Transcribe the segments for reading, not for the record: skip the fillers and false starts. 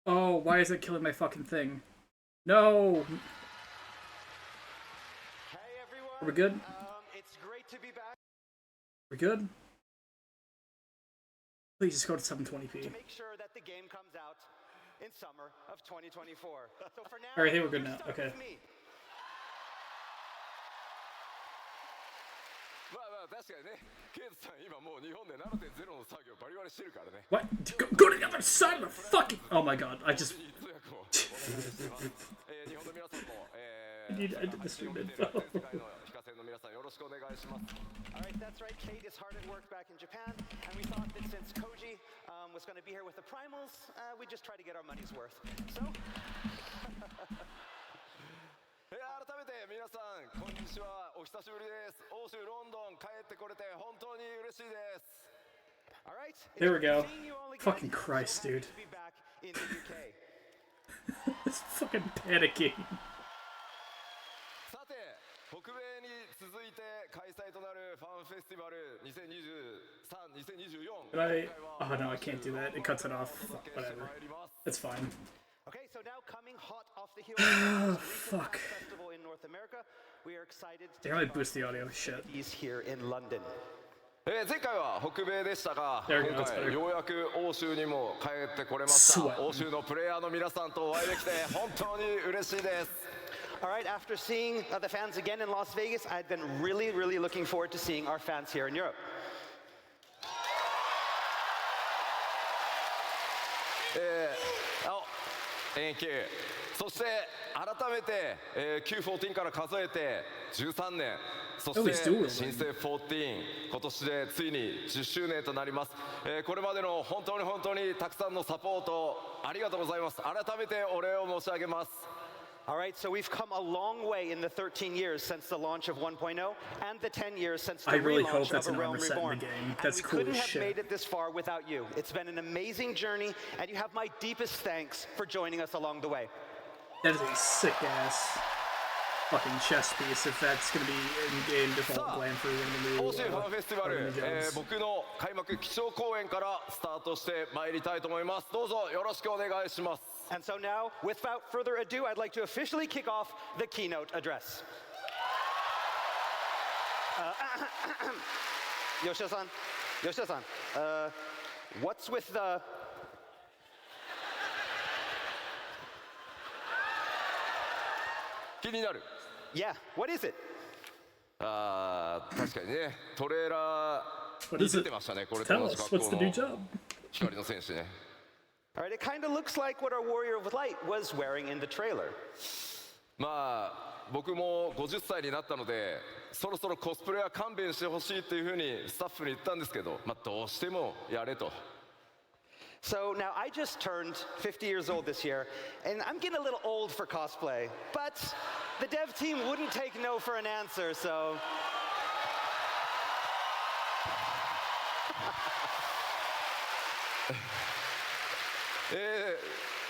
Oh, why is it killing my fucking thing? No! Hey everyone. Are we good? It's great to be back. We're good? Please just go to 720p. To make sure that the game comes out in summer of 2024. So for now, Alright, I think we're good now. Okay. まあまあ確かにね、ケイトさん今もう日本で 7.0 の作業バリバリしてるからね。 What? Go to the other side of the fucking... Oh my god, I just... 日本の皆さんも、I did the stream info. 世界の非課線の皆さんよろしくお願いします。 Alright, that's right. Kate is hard at work back in Japan, and we thought that since Koji was going to be here with the Primals, we'd just try to get our money's worth. So... 改めて皆さんこんにちは、お久しぶりです。欧州ロンドン帰ってこれて本当に嬉しいです。 Alright. There we go. Fucking Christ, dude. To be back in the UK. It's fucking panicking. さて、北米に続いて開催となるファンフェスティバル2023、2024。 Did I... Oh no, I can't do that. It cuts it off. Whatever. It's fine. Okay, so now coming hot off the heels of the Fuck. festival in North America, we are excited to They only boost the audio. Shit. He's here in London. 前回は北米でしたが、 There we go, 今 that's 回 better. ようやく欧州にも帰ってこれました。 Sweat. 欧州のプレイヤーの皆さんとお会いできて本当に嬉しいです。 All right, after seeing the fans again in Las Vegas, I've been really looking forward to seeing our fans here in Europe. Thank you. そして改めて、Q14 から数えて13年、そして新生14、今年でついに10周年となります。これまでの本当にたくさんのサポートありがとうございます。改めてお礼を申し上げます。 All right, so we've come a long way in the 13 years since the launch of 1.0 and the 10 years since the really hope relaunch that's of A an Realm armor set in the Reborn. game. That's and we cool couldn't as have shit. made it this far without you. It's been an amazing journey, and you have my deepest thanks for joining us along the way. That is a sick ass fucking chess piece if that's gonna be in game default plan for the new 欧州ファンフェスティバル、 Jones. 僕の開幕基調講演からスタートして参りたいと思います。どうぞよろしくお願いします。 And so now, without further ado, I'd like to officially kick off the keynote address. Yoshida-san, what's with the... 気になる。 Yeah, what is it? 確かにね、トレーラー What に is 出 it? てましたね。これ Tell と同 us. じ What's 格 the new 好の job? 光の戦士ね。 All right, it kind of looks like what our Warrior of Light was wearing in the trailer. まあ僕も50歳になったので、そろそろコスプレは勘弁してほしいっていうふうにスタッフに言ったんですけど、まあどうしてもやれと。 So now I just turned 50 years old this year, and I'm getting a little old for cosplay, but the dev team wouldn't take no for an answer, so...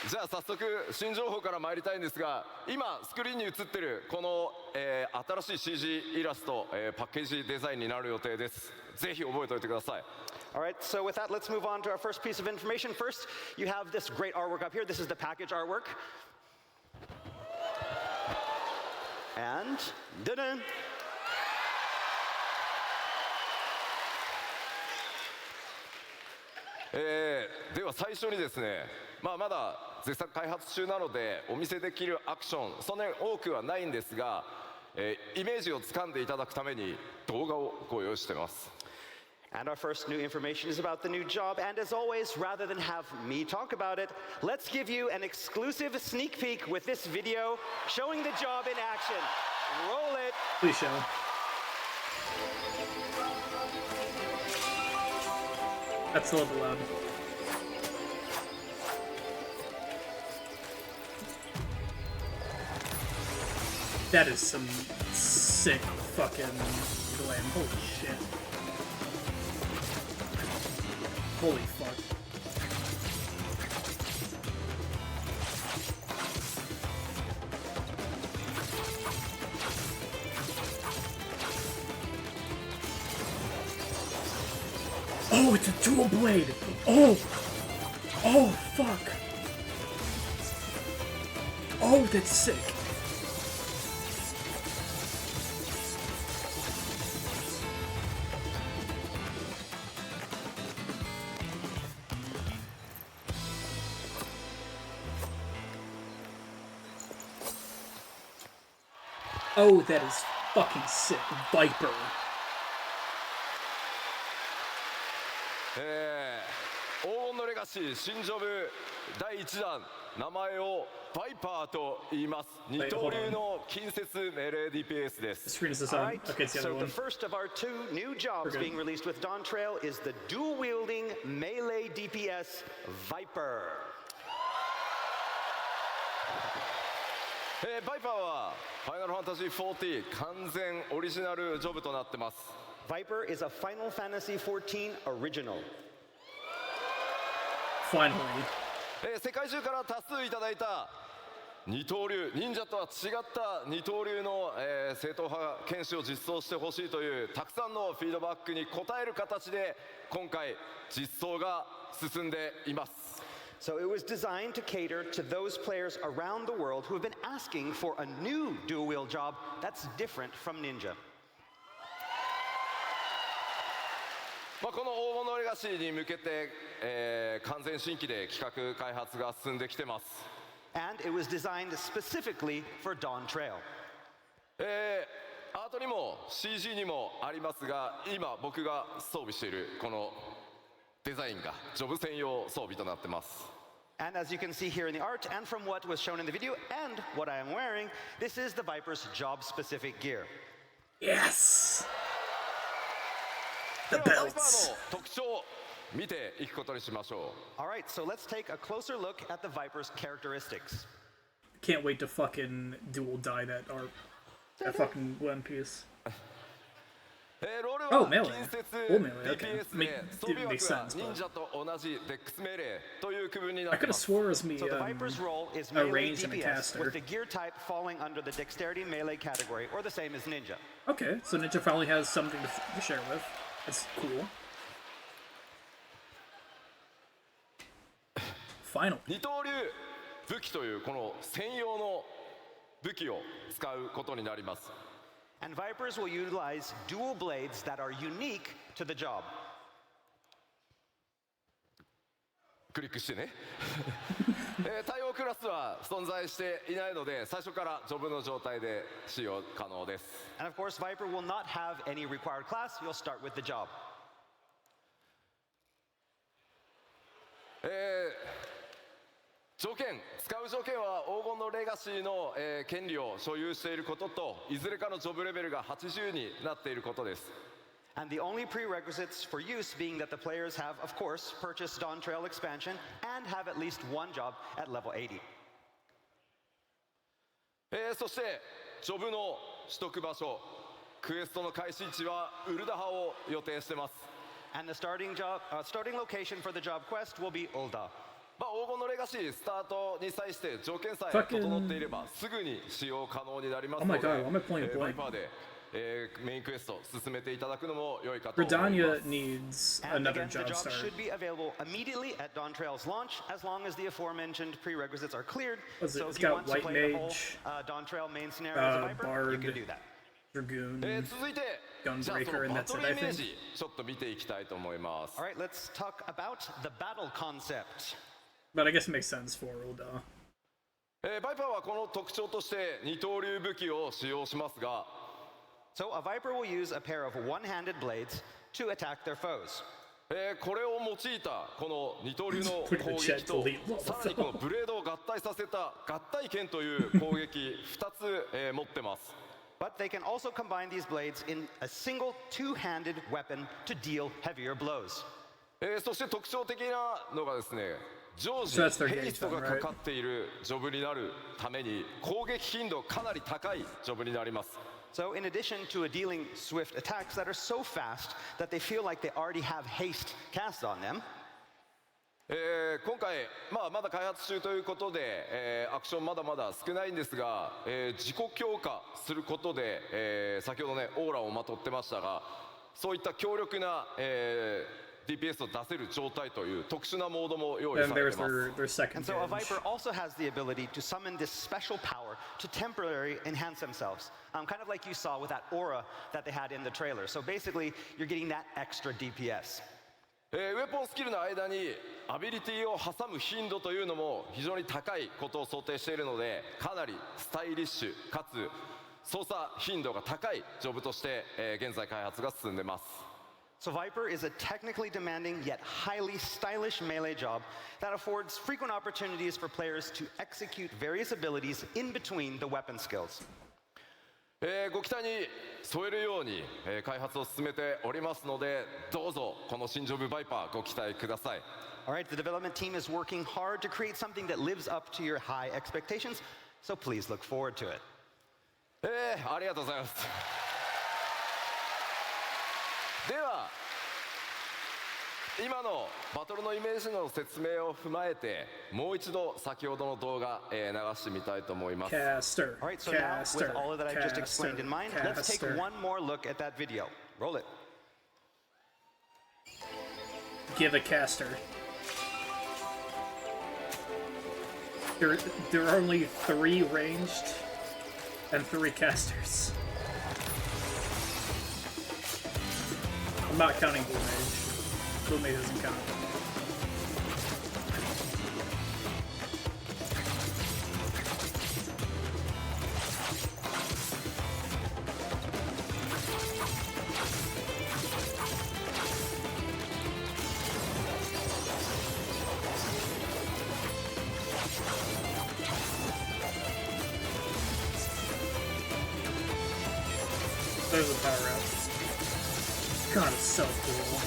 じゃあ早速新情報から参りたいんですが、今スクリーンに映ってるこの、新しい CG イラスト、パッケージデザインになる予定です。ぜひ覚えておいてください。 All right, so with that, let's move on to our first piece of information. First, you have this great artwork up here. This is the package artwork. And, da-da! では最初にですね、まだ絶賛開発中なのでお見せできるアクションそんなに多くはないんですが、イメージをつかんでいただくために動画をご用意してます。 And our first new information is about the new job. And as always, rather than have me talk about it, let's give you an exclusive sneak peek with this video showing the job in action. Roll it. Please show. That's a little bit loud. That is some sick fucking glam. Holy shit. Holy fuck. Oh, it's a dual blade. Oh. Oh, fuck. Oh, that's sick. Oh, that is fucking sick. Viper. 黄金のレガシー新ジョブ第1弾名前をバイパーと言います二刀流の近接メレー DPS です The screen is this All on. right, Okay, it's the other so one. the first of our two new jobs being released with Dawn Trail is the dual-wielding melee DPS Viper. バイパーはファイナルファンタジー14完全オリジナルジョブとなってます Viper is a Final Fantasy XIV original. Finally. 世界中から多数いただいた二刀流忍者とは違った二刀流の、正統派剣士を実装してほしいというたくさんのフィードバックに応える形で今回実装が進んでいます So it was designed to cater to those players around the world who have been asking for a new dual-wield job that's different from Ninja. この黄金のレガシーに向けて、完全新規で企画開発が進んできてます And it was designed specifically for Dawn Trail. アートにも CG にもありますが今僕が装備しているこのデザインがジョブ専用装備となってます And as you can see here in the art and from what was shown in the video and what I am wearing, this is the Viper's job-specific gear. Yes. で The はバイパー belts. の特徴を見ていくことにしましょ All right, so let's take a closer look at the Viper's characteristics. Can't wait to fucking dual die that art. That fucking One Piece. うロール Oh, は melee. 近接 Oh, melee, okay. DPS で装備 Didn't make 枠は sense, 忍 but 者と同じデックス命令という区分にな I って could ま have す swore it was me So the Viper's role is a melee ranged and a DPS with caster. the gear type falling under the dexterity melee category, or the same as Ninja. Okay, so Ninja finally has something to share with. That's cool. Finally. 二刀流武器というこの専用の武器を使うことになります And Vipers will utilize dual blades that are unique to the job. クリックしてね対応クラスは存在していないので最初からジョブの状態で使用可能です And of course, Viper will not have any required class. You'll start with the job. 条件使う条件は黄金のレガシーの、権利を所有していることといずれかのジョブレベルが80になっていることです And the only prerequisites for use being that the players have, of course, purchased Dawn Trail expansion and have at least one job at level 80. そしてジョブの取得場所クエストの開始位置はウルダハを予定してます And the starting location for the job quest will be Ul'dah. 黄金のレガシースタートに際して条件さえ整っていればすぐに使用可能になりますので Oh my God, why am I playing バ blank? イパーで、メインクエスト進めていただくのも良いかと思います Redania needs And another again, the job job start. should be available immediately at Dawn Trail's launch, as long as the aforementioned prerequisites are cleared. What's it? So It's if you got want to White play the whole Mage, Dawn Trail main scenario as a Viper, you Bard, can do that. Dragoon. 続いて Gunbreaker じゃあその and バ that's ト it, ル I イメー think. ジちょっと見ていきたいと思います All right, let's talk about the battle concept. But I guess it makes sense for Ul'dah. バイパーはこの特徴として二刀流武器を使用しますが So a Viper will use a pair of one-handed blades to attack their foes. これを用いたこの二刀流の攻撃とさらにこのブレードを合体させた合体剣という攻撃2つ、持ってます But they can also combine these blades in a single two-handed weapon to deal heavier blows. そして特徴的なのがですね常時 So that's their ヘイスト gauge が then, かかっているジョブになるために攻撃頻度かなり高いジョブになります So in addition to dealing swift attacks that are so fast that they feel like they already have haste cast on them, 今回、まだ開発中ということで、アクションまだまだ少ないんですが、自己強化することで、先ほどねオーラをまとってましたがそういった強力な、DPS を出せる状態という特殊なモードも用意 And され there's てます。 their second And so a hinge. Viper also has the ability to summon this special power to temporarily enhance themselves. Kind of like you saw with that aura that they had in the trailer. So basically, you're getting that extra DPS. ウェポンスキルの間にアビリティを挟む頻度というのも非常に高いことを想定しているので、かなりスタイリッシュかつ操作頻度が高いジョブとして、現在開発が進んでます。 So Viper is a technically demanding yet highly stylish melee job that affords frequent opportunities for players to execute various abilities in between the weapon skills. ご期待に添えるように、開発を進めておりますので、どうぞこの新ジョブバイパーご期待ください。 All right, the development team is working hard to create something that lives up to your high expectations, so please look forward to it. ありがとうございます。では今のバトルのイメージの説明を踏まえてもう一度先ほどの動画、流してみたいと思います。 Caster. All right, so now with Caster. all of that I've just explained in mind, let's take Caster. one more look at that video. Roll it. Give a caster. There are only 3 ranged and 3 casters. I'm not counting Blue Mage. Blue Mage doesn't count. There's a power up. God, it's so cool.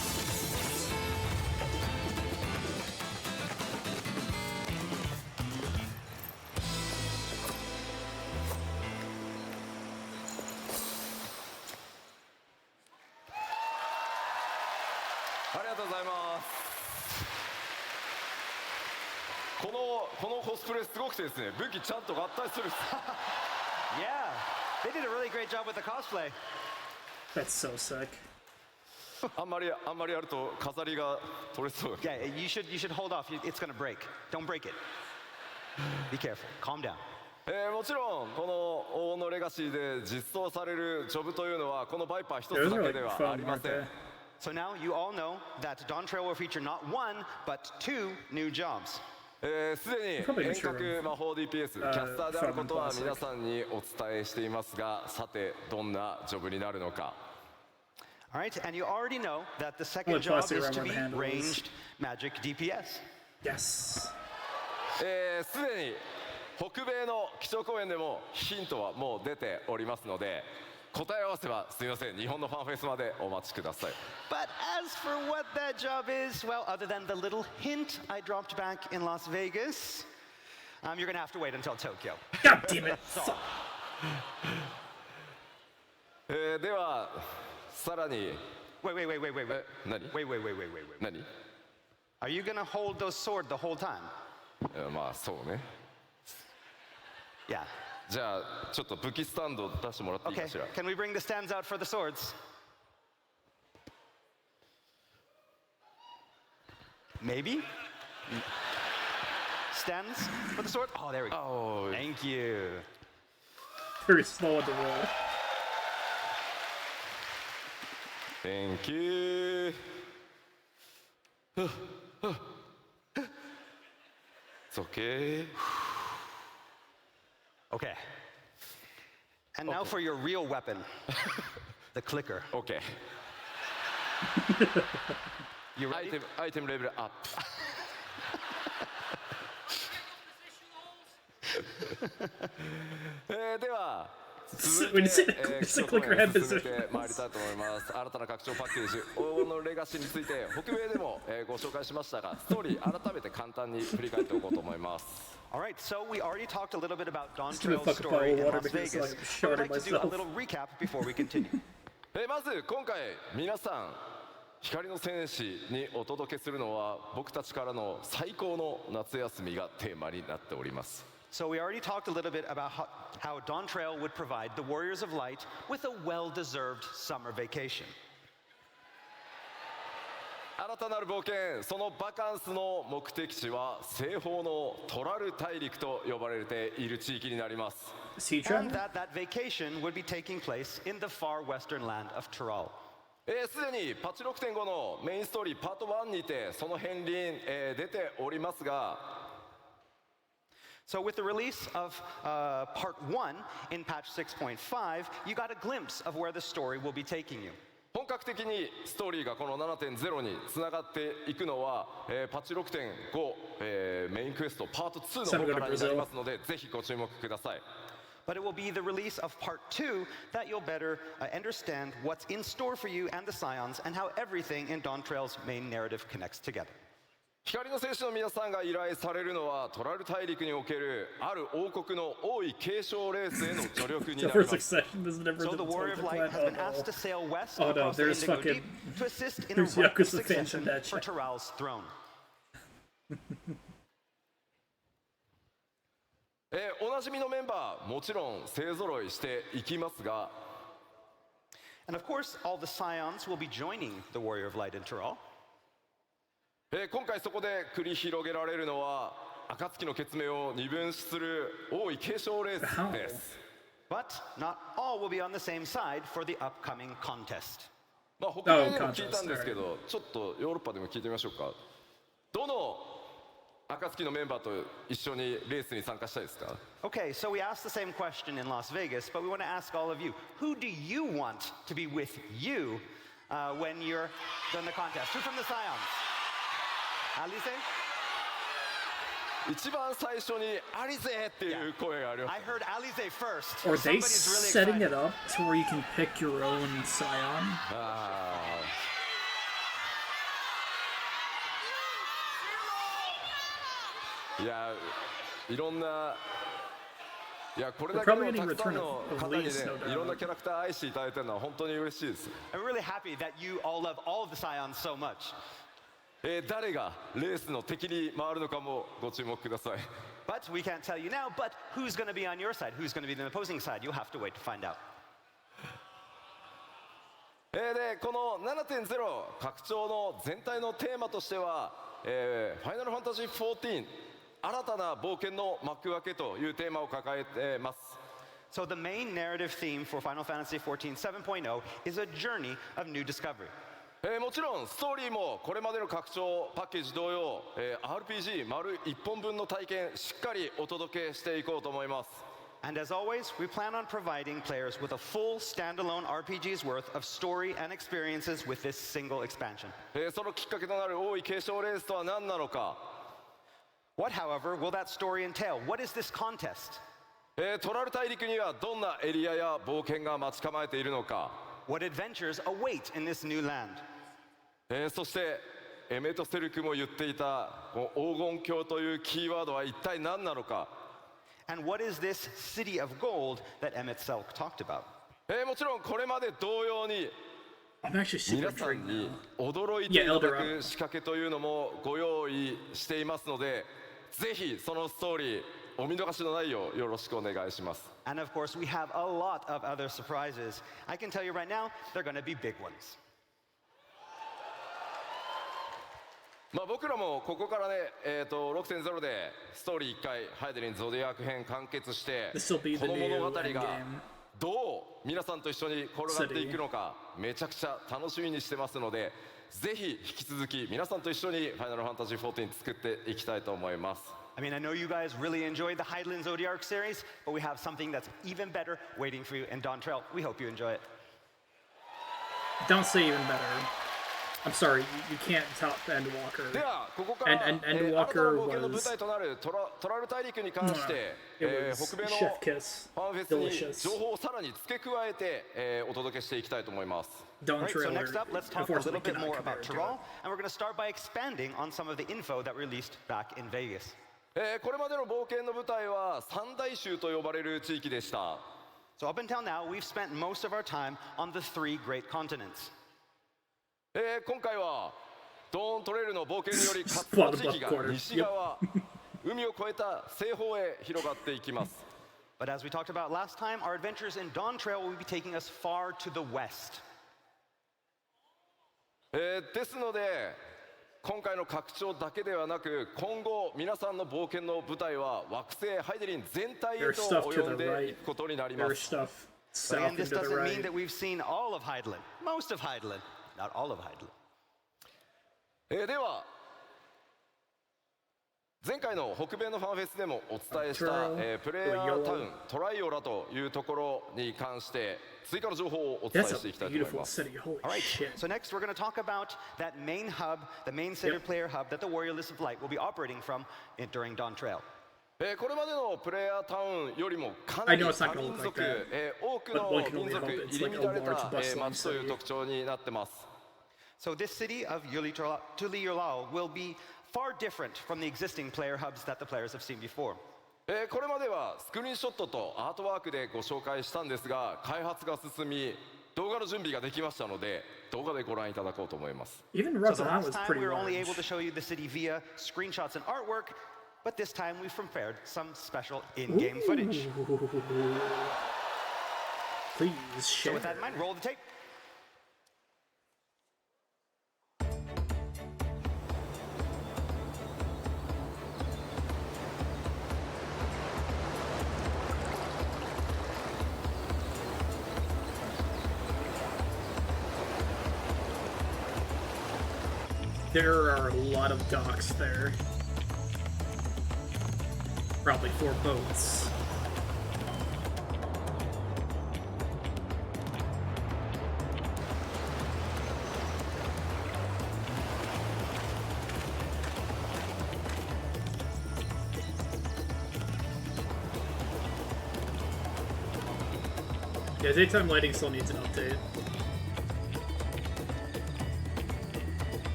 Yeah, they did a really great job with the cosplay. That's so sick. あんまりあると飾りが取れそう。 Yeah, you should hold off. It's gonna break. Don't break it. Be careful. Calm down. もちろんこの王のレガシーで実装されるジョブというのはこのバイパー一つだけではありません。 So now you all know that Dawn Trail will feature not 1 but 2 new jobs. すでに遠隔魔法 DPS キャスターであることは皆さんにお伝えしていますが、さてどんなジョブになるのか。 All right, and you already know that the second job is to be ranged magic DPS. Yes. すでに北米の基調講演でもヒントはもう出ておりますので、答え合わせはすみません、日本のファンフェスまでお待ちください。 But as for what that job is, well, other than the little hint I dropped back in Las Vegas, you're gonna have to wait until Tokyo. God damn it. ではさらに Wait. 何 Wait. 何 Are you gonna hold those sword the whole time? まあそうね。 Yeah. じゃあちょっと武器スタンド出してもらっていい Okay, かしら。 can we bring the stands out for the swords? Maybe? Stands for the sword? Oh, there we go. Oh, Thank you. Very slow at the roll. Thank you. It's okay. Okay. And now for your real weapon, the clicker. Okay. You ready? Item level up. では続いて、進めてまいりたいと思います。新たな拡張パッケージ王のレガシーについて北米でも、ご紹介しましたが、ストーリー改めて簡単に振り返っておこうと思います。 All right, so we already talked a little bit about Dawn Trail's story in Las Vegas. But I'd like to do a little recap before we continue. まず今回皆さん光の戦士にお届けするのは僕たちからの最高の夏休みがテーマになっております。 So we already talked a little bit about how Dawn Trail would provide the Warriors of Light with a well-deserved summer vacation. 新たなる冒険、そのバカンスの目的地は西方のトラル大陸と呼ばれている地域になります。Sea And travel? that vacation would be taking place in the far western land of Tyrol. すでにパッチ 6.5 のメインストーリーパート1にてその片鱗、出ておりますが、So with the release of part 1 in patch 6.5, you got a glimpse of where the story will be taking you. 本格的にストーリーがこの 7.0 につながっていくのは、パッチ 6.5、メインクエストパート2の方からになりますので、ぜひご注目ください。But it will be the release of part 2 that you'll better understand what's in store for you and the Scions and how everything in Dawntrail's main narrative connects together. 光の戦士の皆さんが依頼されるのはトラル大陸におけるある王国の王位継承レースへの助力になります。So the Warrior of Light has been asked to sail west across the Indigo Deep to assist in a rightful succession for Tyral's throne. おなじみのメンバーもちろん勢ぞろいしていきますが、 And of course, all the Scions will be joining the Warrior of Light in Tyrol. 今回そこで繰り広げられるのは暁の血明を二分する王位継承レースです。But not all will be on the same side for the upcoming contest. まあ他でも聞いたんですけど、ちょっとヨーロッパでも聞いてみましょうか。どの暁のメンバーと一緒にレースに参加したいですか？ Okay, so we asked the same question in Las Vegas, but we want to ask all of you, who do you want to be with you when you're in the contest? Who from the Scions? Alize? 一番最初にアリゼっていう声があります。 I heard Alize first. Are they Somebody's really setting excited. it up to where you can pick your own Scion? いや、いろんな、いやこれだけのたくさんの方にね、いろんなキャラクター愛していただいてるのは本当に嬉しいです。 I'm really happy that you all love all of the Scions so much. 誰がレースの敵に回るのかもご注目ください。 But we can't tell you now, but who's going to be on your side? Who's going to be the opposing side? You'll have to wait to find out. で、この 7.0 拡張の全体のテーマとしては、ファイナルファンタジー14新たな冒険の幕開けというテーマを抱えています。 So the main narrative theme for Final Fantasy XIV 7.0 is a journey of new discovery. もちろんストーリーもこれまでの拡張パッケージ同様、RPG 丸1本分の体験しっかりお届けしていこうと思います。 And as always, we plan on providing players with a full standalone RPG's worth of story and experiences with this single expansion. そのきっかけとなる王位継承レースとは何なのか。 What, however, will that story entail? What is this contest? トラル大陸にはどんなエリアや冒険が待ち構えているのか。 What adventures await in this new land? そしてエメトセルクも言っていたこの黄金鏡というキーワードは一体何なのか。 And what is this city of gold that Emmett Selk talked about? もちろんこれまで同様に I'm actually super 皆さん intrigued に now. 驚いていただく仕掛けというのもご用意していますので、ぜひそのストーリーお見逃しのないようよろしくお願いします。 And of course, we have a lot of other surprises. I can tell you right now, they're going to be big ones. まあ僕らもここからね、6.0 でストーリー1回ハイデリンゾディアーク編完結して、 This will be こ the の new 物語が endgame. どう皆さんと一緒に転がっていくのかめちゃくちゃ楽しみにしてますので、ぜひ引き続き皆さんと一緒にファイナルファンタジー14作っていきたいと思います。 I mean, I know you guys really enjoyed the Hydaelyn Zodiac series, but we have something that's even better waiting for you in Dawntrail. We hope you enjoy it. Don't say even better. I'm sorry, you can't top Endwalker. ではここから And 新たな Endwalker 冒険の舞 was 台となるトラル大陸に関して it was 北米の Chef Kiss. ファンフェスに Delicious. 情報をさらに付け加えて、お届けしていきたいと思います。 Don't Right, so trailer. next up, let's talk a Unfortunately, little bit cannot more compare about it to Tyrol, it. and we're going to start by expanding on some of the info that released back in Vegas. これまでの冒険の舞台は三大州と呼ばれる地域でした。 So up until now, we've spent most of our time on the three great continents. 今回はドーントレイルの冒険により活動地域が西側海を越えた西方へ広がっていきます。 But as we talked about last time, our adventures in Dawntrail will be taking us far to the west. ですので今回の拡張だけではなく今後皆さんの冒険の舞台は惑星ハイデリン全体へと及んでいくことになります。But again, this doesn't mean that we've seen all of Hydaelyn, most of Hydaelyn, not all of Hydaelyn. では前回の北米のファンフェスでもお伝えした、プレイヤータウントライオラというところに関して追加の情報をお伝えしていきたいと思います。Alright, so next we're going to talk about that main hub, the main center player hub that the Warriors of Light will be operating from during Dawn Trail. これまでのプレイヤータウンよりもかなり多民族、多くの民族入り乱れた街という特徴になってます。So this city of Tuliyolao will be far different from the existing player hubs that the players have seen before. これまではスクリーンショットとアートワークでご紹介したんですが、開発が進み、動画の準備ができましたので、動画でご覧いただこうと思います。Even so the last time we were only able to show you the city via screenshots and artwork, but this time we've prepared some special in-game footage. Please share. So with that in mind, roll the tape. There are a lot of docks there. Probably 4 boats. Yeah, daytime lighting still needs an update.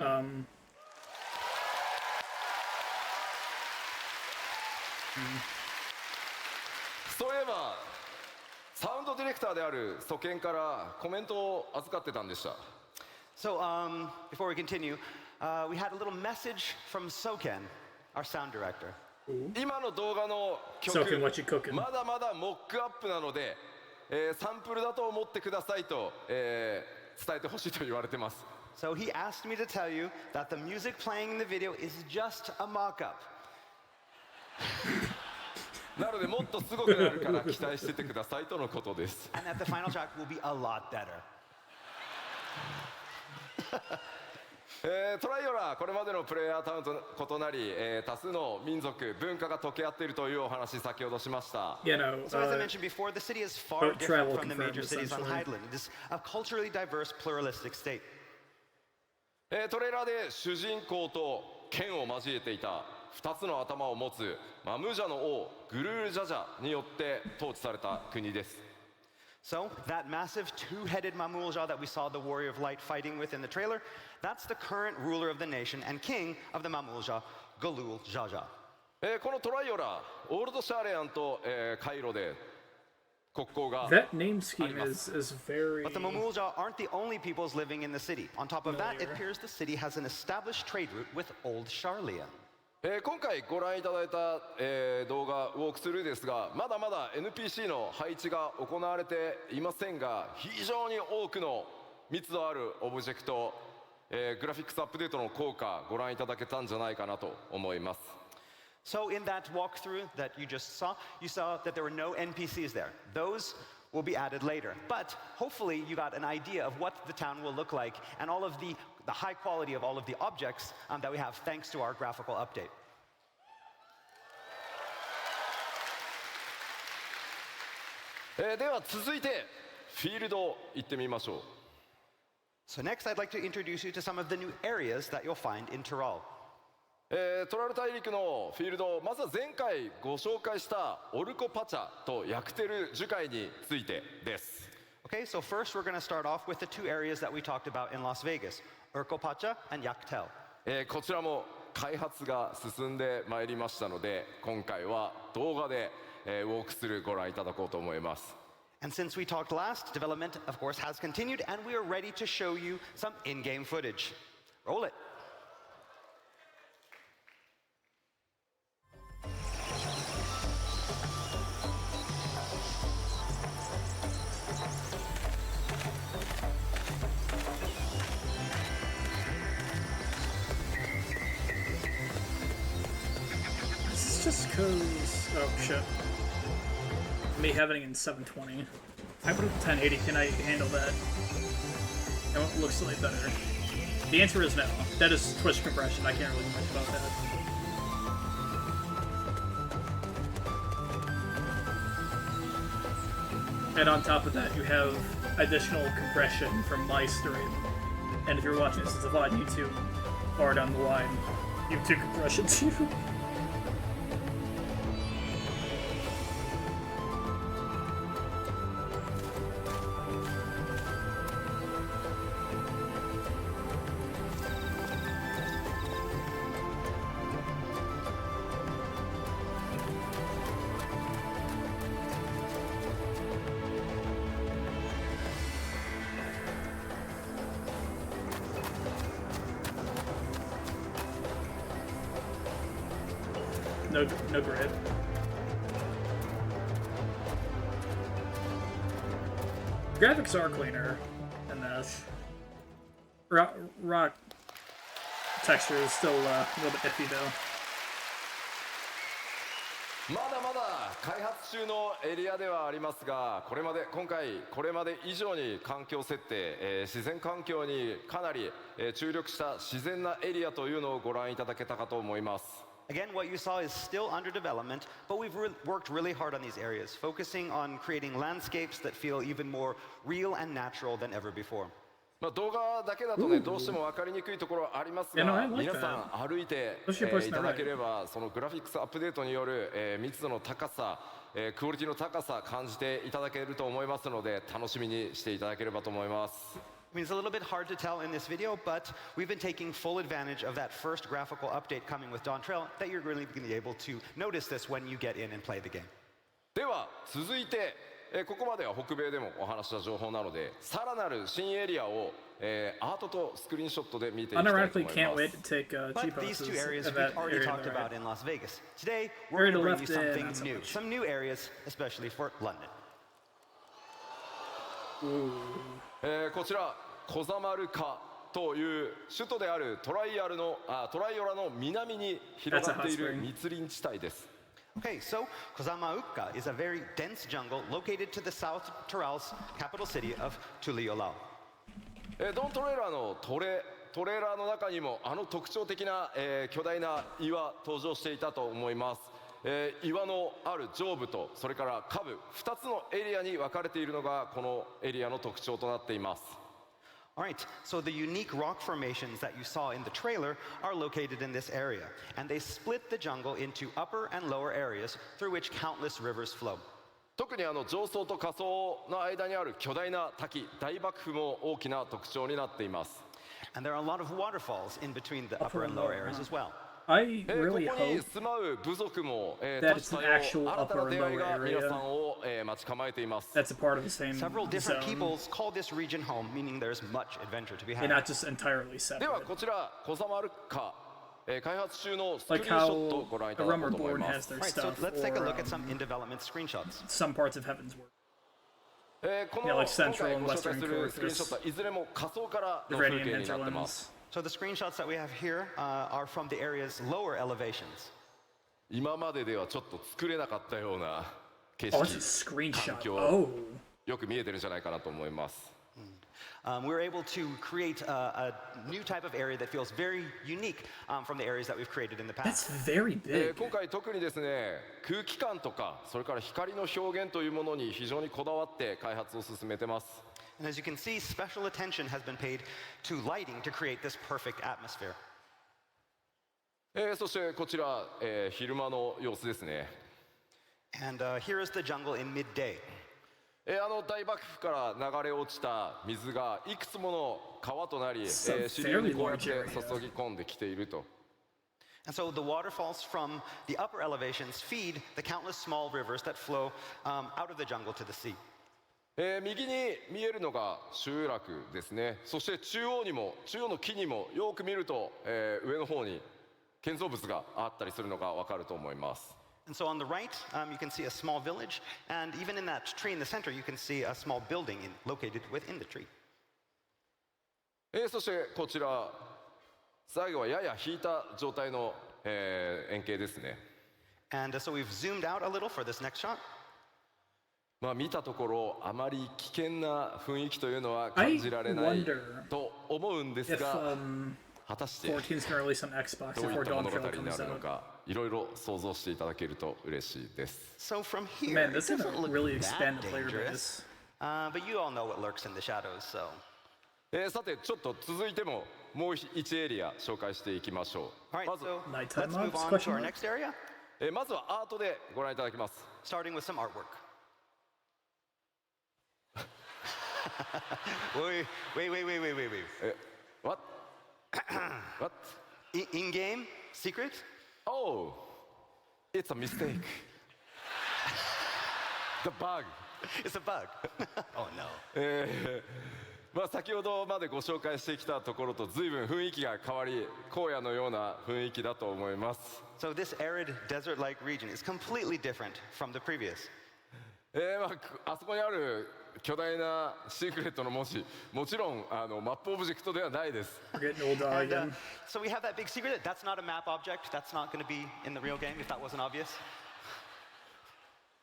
Um, そういえばサウンドディレクターであるソケンからコメントを預かってたんでした。 So before we continue, we had a little message from Soken, our sound director. 今の動画の曲 Soken, what you cooking? まだまだモックアップなので、サンプルだと思ってくださいと、伝えてほしいと言われてます。 So he asked me to tell you that the music playing in the video is just a mock-up. なのでもっとすごくなるから期待しててくださいとのことです。And that the final track will be a lot better. トライオラこれまでのプレイヤータウンと異なり、多数の民族文化が溶け合っているというお話先ほどしました。You know, So as I mentioned before, the city is far different from the major cities on Hydaelyn. It is a culturally diverse, pluralistic state. トレーラーで主人公と剣を交えていた2つの頭を持つマムージャの王グルールジャジャによって統治された国です。 So that massive two-headed Mamulja that we saw the Warrior of Light fighting with in the trailer, that's the current ruler of the nation and king of the Mamulja, Galul Jaja. このトライオラオールドシャーレアンと、カイロで国交が that name scheme is very. But the Mamulja aren't the only peoples living in the city. On top of that, it appears the city has an established trade route with Old Sharlayan. 今回ご覧いただいた、動画ウォークスルーですがまだまだ NPC の配置が行われていませんが非常に多くの密度あるオブジェクト、グラフィックスアップデートの効果ご覧いただけたんじゃないかなと思います。 So in that walkthrough that you just saw, you saw that there were no NPCs there. Those will be added later. But hopefully you got an idea of what the town will look like and all of the high quality of all of the objects that we have thanks to our graphical update. では続いてフィールド行ってみましょう。 So next I'd like to introduce you to some of the new areas that you'll find in Tyrol. トラル大陸のフィールドまずは前回ご紹介したオルコパチャとヤクテル樹海についてです。 Okay, so first we're going to start off with the two areas that we talked about in Las Vegas, Urcopacha and Yaktel. こちらも開発が進んでまいりましたので今回は動画で、ウォークスルーご覧いただこうと思います。 And since we talked last, development of course has continued and we are ready to show you some in-game footage. Roll it. that's just cause... Oh, shit. Me having it in 720. I put it 1080, can I handle that? It looks slightly better. The answer is no. That is Twitch compression, I can't really do much about that. And on top of that, you have additional compression from my stream. And if you're watching this as a VOD on YouTube, far down the line, you have 2 compressions too. No grid. Graphics are cleaner than Mesh. Rock texture is still a little bit iffy though. まだまだ開発中のエリアではありますが、今回これまで以上に環境設定、自然環境にかなり、注力した自然なエリアというのをご覧いただけたかと思います。Again, what you saw is still under development, but we've worked really hard on these areas, focusing on creating landscapes that feel even more real and natural than ever before. 動画だけだとね、どうしても分かりにくいところはありますが、皆さん歩いて、いただければ、そのグラフィックスアップデートによる、密度の高さ、クオリティの高さ感じていただけると思いますので、楽しみにしていただければと思います。I mean, it's a little bit hard to tell in this video, but we've been taking full advantage of that first graphical update coming with Dawn Trail that you're really going to be able to notice this when you get in and play the game. では続いて、ここまでは北米でもお話した情報なので、さらなる新エリアを、アートとスクリーンショットで見ていきたいと思います。Can't wait to take But these two areas we've already talked about in Las Vegas. Today, we're going to bring you something new, some new areas, especially for London. こちらコザマルカという首都であるトライオラの南に広がっている密林地帯です。Okay, so Kozamauka is a very dense jungle located to the South Tyrol's capital city of Tuliolao. ドントレーラーのトレーラーの中にもあの特徴的な、巨大な岩登場していたと思います。岩のある上部とそれから下部2つのエリアに分かれているのがこのエリアの特徴となっています。All right, so the unique rock formations that you saw in the trailer are located in this area, and they split the jungle into upper and lower areas through which countless rivers flow. 特に上層と下層の間にある巨大な滝、大瀑布も大きな特徴になっています。And there are a lot of waterfalls in between the upper and lower areas as well. I really ここに hope 住まう部族も、 that it's an actual 新た upper な and 出会い lower が皆さ area んを、待ち構えています。 that's a part of the same Several different zone. peoples call this region home, meaning there's much adventure to be They're had. not just entirely では separate. こちらコザマルカ、開発中のスクリ Like ーンショットを how ご覧い the ただこう Rummer と思い Board ま has す。 their Right, so stuff let's take a look for at some in-development screenshots. some parts of Heaven's Word. この Yeah, like 今 Central 回 and ご紹介 Western するスクリーンショット Coast, はいずれも仮想からの the 風 Radiant 景になってます。 Hinterlands. So the screenshots that we have here are from the area's lower elevations. 今までではちょっと作れなかったような景 Oh, 色、 it's a 環 screenshot. 境、 Oh. よく見えてるんじゃないかなと思います。We're able to create a new type of area that feels very unique from the areas that we've created in the That's past. very big. 今回特にですね、空気感とかそれから光の表現というものに非常にこだわって開発を進めてます。 And as you can see, special attention has been paid to lighting to create this perfect atmosphere. そしてこちら、昼間の様子ですね。 And here is the jungle in midday. 大幕府から流れ落ちた水がいくつもの川となり、 It's a 支流に very こうやって large area. 注ぎ込んできていると。 And so the waterfalls from the upper elevations feed the countless small rivers that flow out of the jungle to the sea. 右に見えるのが集落ですね。そして中央の木にもよく見ると、上の方に建造物があったりするのがわかると思います。 And so on the right, you can see a small village, and even in that tree in the center, you can see a small building located within the tree. そしてこちら最後はやや引いた状態の、円形ですね。And so we've zoomed out a little for this next shot. まあ見たところあまり危険な雰囲気というのは感じられないと思うんですが、果たしてどういった物語になるのかいろいろ想像していただけると嬉しいです。So from here, it doesn't look that dangerous, but you all know what lurks in the shadows, so. さてちょっと続いてももう1エリア紹介していきましょう。まず let's move on to our next area. まずはアートでご覧いただきます。Starting with some artwork. wait. What? What? In-game secret? Oh, it's a mistake. The bug. It's a bug. Oh no. まあ先ほどまでご紹介してきたところと随分雰囲気が変わり、荒野のような雰囲気だと思います。So this arid desert-like region is completely different from the previous. あそこにある巨大なシークレットの文字、もちろんマップオブジェクトではないです。So we have that big secret. That's not a map object. That's not going to be in the real game, if that wasn't obvious.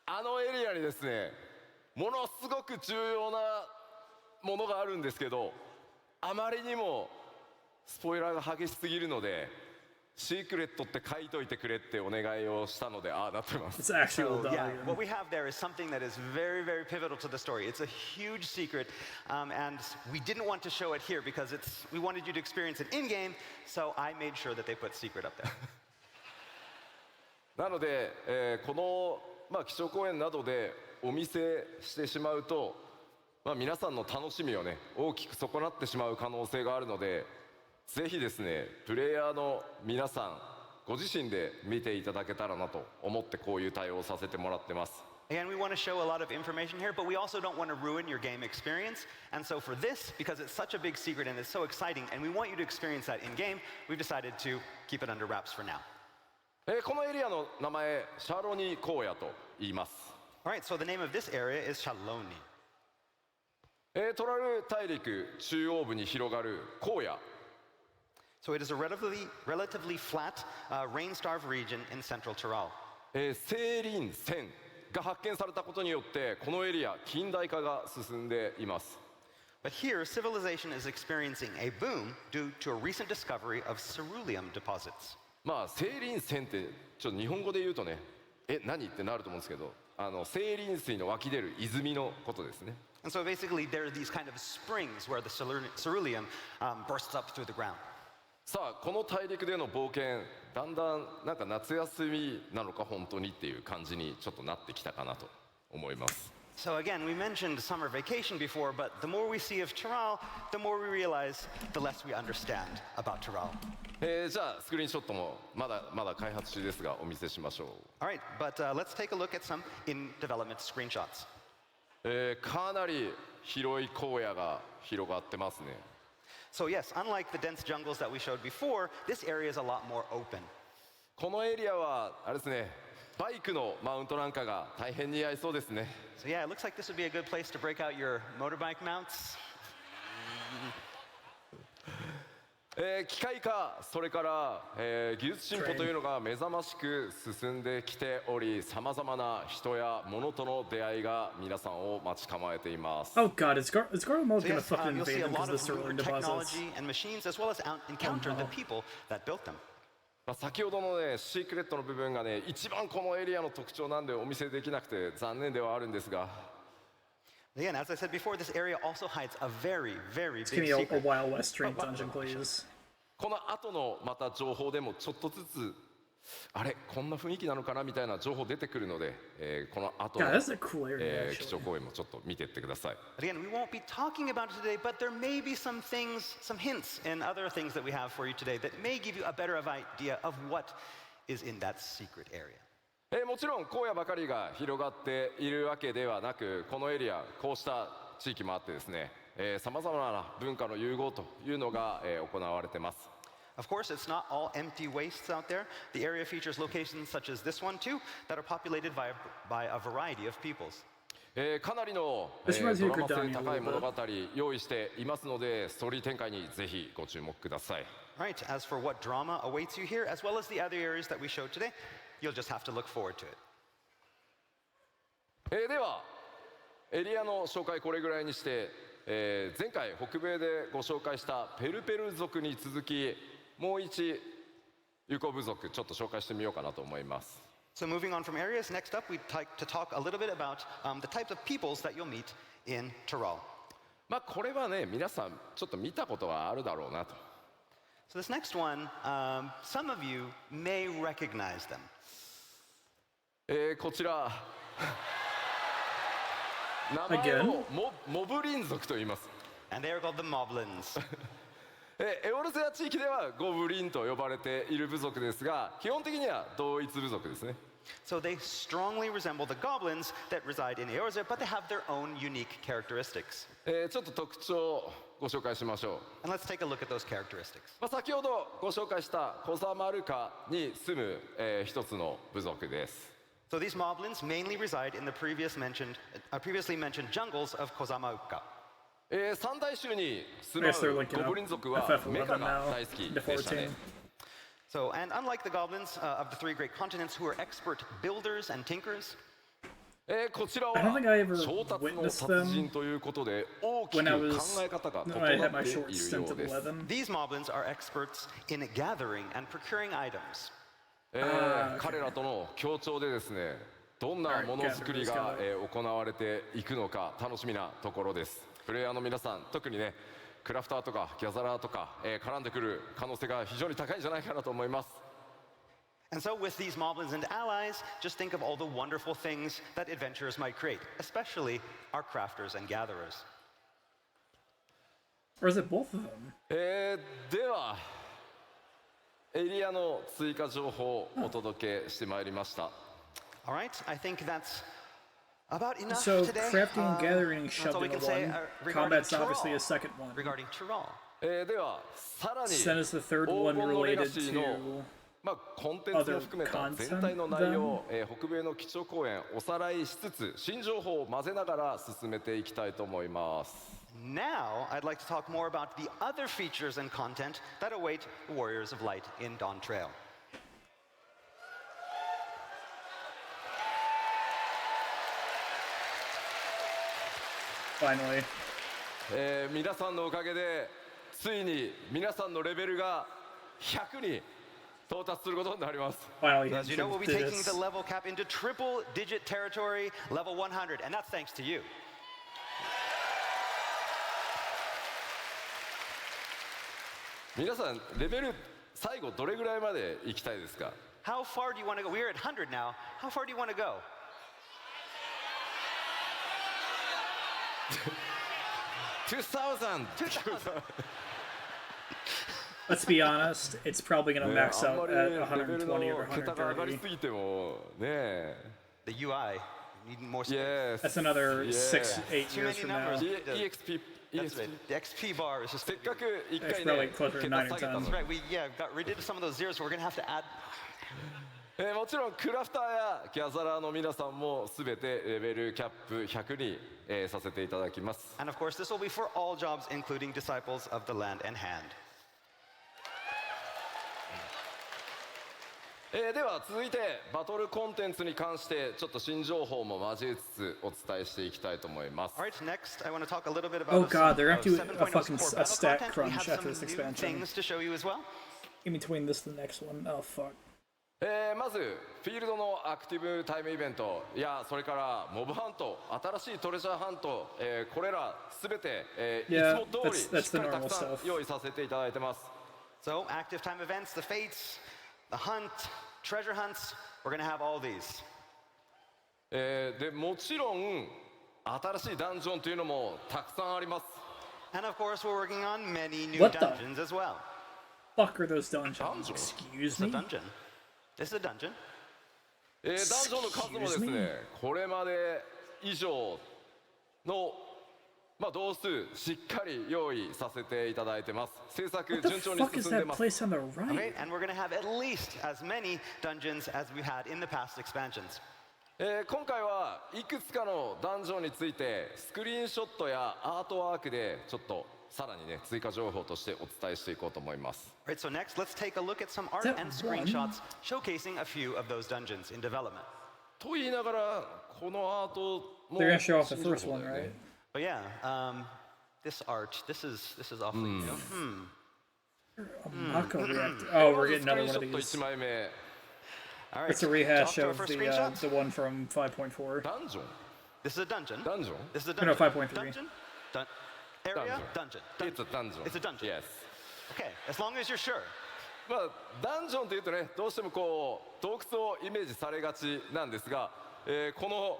あのエリアにですね、ものすごく重要なものがあるんですけど、あまりにもスポイラーが激しすぎるので、シークレットって書いといてくれってお願いをしたので、ああなってます。So, yeah, what we have there is something that is very, very pivotal to the story. It's a huge secret, and we didn't want to show it here because we wanted you to experience it in-game, so I made sure that they put secret up there. なので、この、基調講演などでお見せしてしまうと、皆さんの楽しみをね、大きく損なってしまう可能性があるので、ぜひですね、プレイヤーの皆さん、ご自身で見ていただけたらなと思ってこういう対応をさせてもらってます。Again, we want to show a lot of information here, but we also don't want to ruin your game experience. And so for this, because it's such a big secret and it's so exciting, and we want you to experience that in-game, we've decided to keep it under wraps for now. このエリアの名前、シャロニ荒野と言います。All right, so the name of this area is Shaloni. トラル大陸中央部に広がる荒野。So it is a relatively flat, rain-starved region in central Tyrol. 西林線が発見されたことによってこのエリア近代化が進んでいます。But here, civilization is experiencing a boom due to a recent discovery of ceruleum deposits. 西林線ってちょっと日本語で言うとね、何ってなると思うんですけど、清林水の湧き出る泉のことですね。And so basically, there are these kind of springs where the ceruleum bursts up through the ground. さあこの大陸での冒険、だんだんなんか夏休みなのか本当にっていう感じにちょっとなってきたかなと思います。So again, we mentioned summer vacation before, but the more we see of Tyrol, the more we realize, the less we understand about Tyrol. じゃあスクリーンショットもまだ開発中ですがお見せしましょう。All right, but let's take a look at some in development screenshots. かなり広い荒野が広がってますね。So yes, unlike the dense jungles that we showed before, this area is a lot more open. このエリアはあれですね、バイクのマウントなんかが大変似合いそうですね。So yeah, it looks like this would be a good place to break out your motorbike mounts. 機械化、それから、技術進歩というのが目覚ましく進んできており、さまざまな人や物との出会いが皆さんを待ち構えています。Oh God, is Garlemald gonna fucking you'll see invade a them lot because of of the new cerulean deposits? technology and machines, as well as encounter the people that built them. 先ほどのね、シークレットの部分がね、一番このエリアの特徴なんでお見せできなくて残念ではあるんですが。Again, as I said before, this area also hides a very, very It's big gonna be a secret. Wild West Street dungeon, please. この後のまた情報でもちょっとずつあれこんな雰囲気なのかなみたいな情報出てくるので、この後の、基調講演もちょっと見ていってください。Again, we won't be talking about it today, but there may be some things, some hints and other things that we have for you today that may give you a better idea of what is in that secret area. もちろん荒野ばかりが広がっているわけではなく、このエリアこうした地域もあってですね、さまざまな文化の融合というのが、行われています。Of course, it's not all empty wastes out there. The area features locations such as this one too, that are populated by a variety of peoples. かなりの、ドラマ性高い物語用意していますので、ストーリー展開にぜひご注目ください。Right. As for what drama awaits you here, as well as the other areas that we showed today, You'll just have to look forward to it. ではエリアの紹介これぐらいにして、前回北米でご紹介したペルペル族に続きもう一ユコ部族ちょっと紹介してみようかなと思います。So moving on from areas, next up we'd like to talk a little bit about the types of peoples that you'll meet in Tyrol. まあこれはね皆さんちょっと見たことがあるだろうなと。So this next one, some of you may recognize them. こちら名前をモブリン族と言います。And they are called the Moblins. エオルゼア地域ではゴブリンと呼ばれている部族ですが基本的には同一部族ですね。So they strongly resemble the goblins that reside in Eorzea, but they have their own unique characteristics. ちょっと特徴をご紹介しましょう。 And let's take a look at those characteristics. 先ほどご紹介したコザマルカに住む、一つの部族です。 So these moblins mainly reside in the previously mentioned jungles of Kozamauka. 三大州に住まうゴブリン族はメカが大好きでしたね。So, and unlike the goblins of the three great continents who are expert builders and tinkers, こちらは調達の達人ということで大きく考え方が整っているようです。 these moblins are experts in gathering and procuring items. 彼らとの協調でですね、どんなものづくりが行われていくのか楽しみなところです。プレイヤーの皆さん、特にね、クラフターとかギャザラーとか、絡んでくる可能性が非常に高いんじゃないかなと思います。 And so with these moblins and allies, just think of all the wonderful things that adventurers might create, especially our crafters and gatherers. Or is it both of them? ではエリアの追加情報をお届けしてまいりました。 All right, I think that's about enough So today. crafting and gathering That's all shoved we into can say one. regarding Combat's obviously a Tyrol. second one. Regarding Tyrol. ではさらに Then is the third 黄 one 金のレガ related シーの to コンテンツも含めた全体の内容を、北米の基調講演おさらいしつつ新情報を混ぜながら進めていきたいと思います。 Now, I'd like to talk more about the other features and content that await Warriors of Light in Dawn Trail. Finally. 皆さんのおかげでついに皆さんのレベルが100に到達することになります。 Finally, As you know, we'll be did taking this. the level cap into triple digit territory, level 100, and that's thanks to you. 皆さんレベル最後どれぐらいまで行きたいですか？ How far do you want to go? We're at 100 now. How far do you want to go? 2000 Let's be honest, it's probably going to ね max あんま out り at レベル 120 or の桁が上がり 130. すぎてもね The UI. Need more space. Yes That's another yeah. 6-8 Too years many from now. numbers. EXP That's right. The XP bar is just. せっかく一 It's 回 probably ね closer to 桁 9 or 下げた 10. の That's right. We got rid of some of those zeros, so we're gonna have to add. もちろんクラフターやギャザラーの皆さんもすべてレベルキャップ100に、させていただきます。 And of course, this will be for all jobs, including disciples of the land and hand. では続いてバトルコンテンツに関してちょっと新情報も交えつつお伝えしていきたいと思います。 All right, next I want to talk a little bit about. Oh god, they're of up to a 7.0's fucking core a battle stat content. We crunch have after some this new expansion. things to show you as well. In between this and the next one. Oh fuck. まずフィールドのアクティブタイムイベントやそれからモブハント新しいトレジャーハント、これらすべて、い Yeah, つも通り that's しっかり the た normal くさん stuff. 用意させていただいてます。 So active time events, the fates, the hunt, treasure hunts. We're gonna have all these. でもちろん新しいダンジョンというのもたくさんあります。 And of course, we're working on many new What the- dungeons as well. Fuck are those dungeons? Dungeon? Excuse It's a me? dungeon. This is a dungeon. ダンジョンの数もです Excuse ね me? これまで以上の、同数しっかり用意させていただいてます。制作 What the 順調に fuck is 進んで that ます。 place on the right? Okay, and we're gonna have at least as many dungeons as we had in the past expansions. 今回はいくつかのダンジョンについてスクリーンショットやアートワークでちょっとさらにね追加情報としてお伝えしていこうと思います。Right, so next, let's take a look at some art that and one? screenshots showcasing a few of those dungeons in development. と言いながらこのアートも They're gonna show off the 新情 first 報 one, だよね right? But yeah, this art, this is awfully new. Mako react. Oh, ま we're ず getting スクリ another ーンショ one ッ of ト these. 1枚目 All right, It's a off rehash to our of first the screenshots. the one from 5.4. ダンジョン This is a dungeon. ダンジョン This is a No, dungeon. 5.3. Dungeon? Area? Dungeon. It's a dungeon. It's a dungeon. Yes. Okay, as long as you're sure. まあダンジョンというとねどうしてもこう洞窟をイメージされがちなんですが、この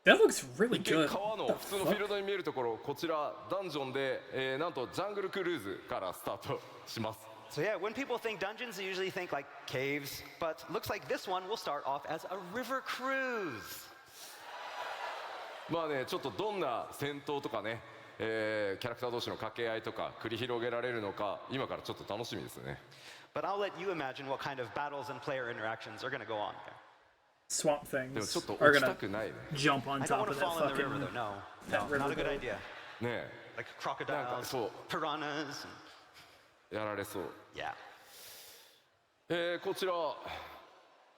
That looks really 一見 good. 川の What 普 the 通のフィー fuck? ルドに見えるところこちらダンジョンで、なんとジャングルクルーズからスタートします。 So yeah, when people think dungeons, they usually think like caves, but looks like this one will start off as a river cruise. まあねちょっとどんな戦闘とかね、キャラクター同士の掛け合いとか繰り広げられるのか今からちょっと楽しみですね。 But I'll let you imagine what kind of battles and player interactions are going to go on there. Swamp でも things ちょっと are 落ちた gonna くないね。 jump on I don't top want of to that fall in the river fucking. though. No, that no, not a good riverboat. idea. ね Like なんか crocodiles, そう piranhas. やられそう。 Yeah. こちら、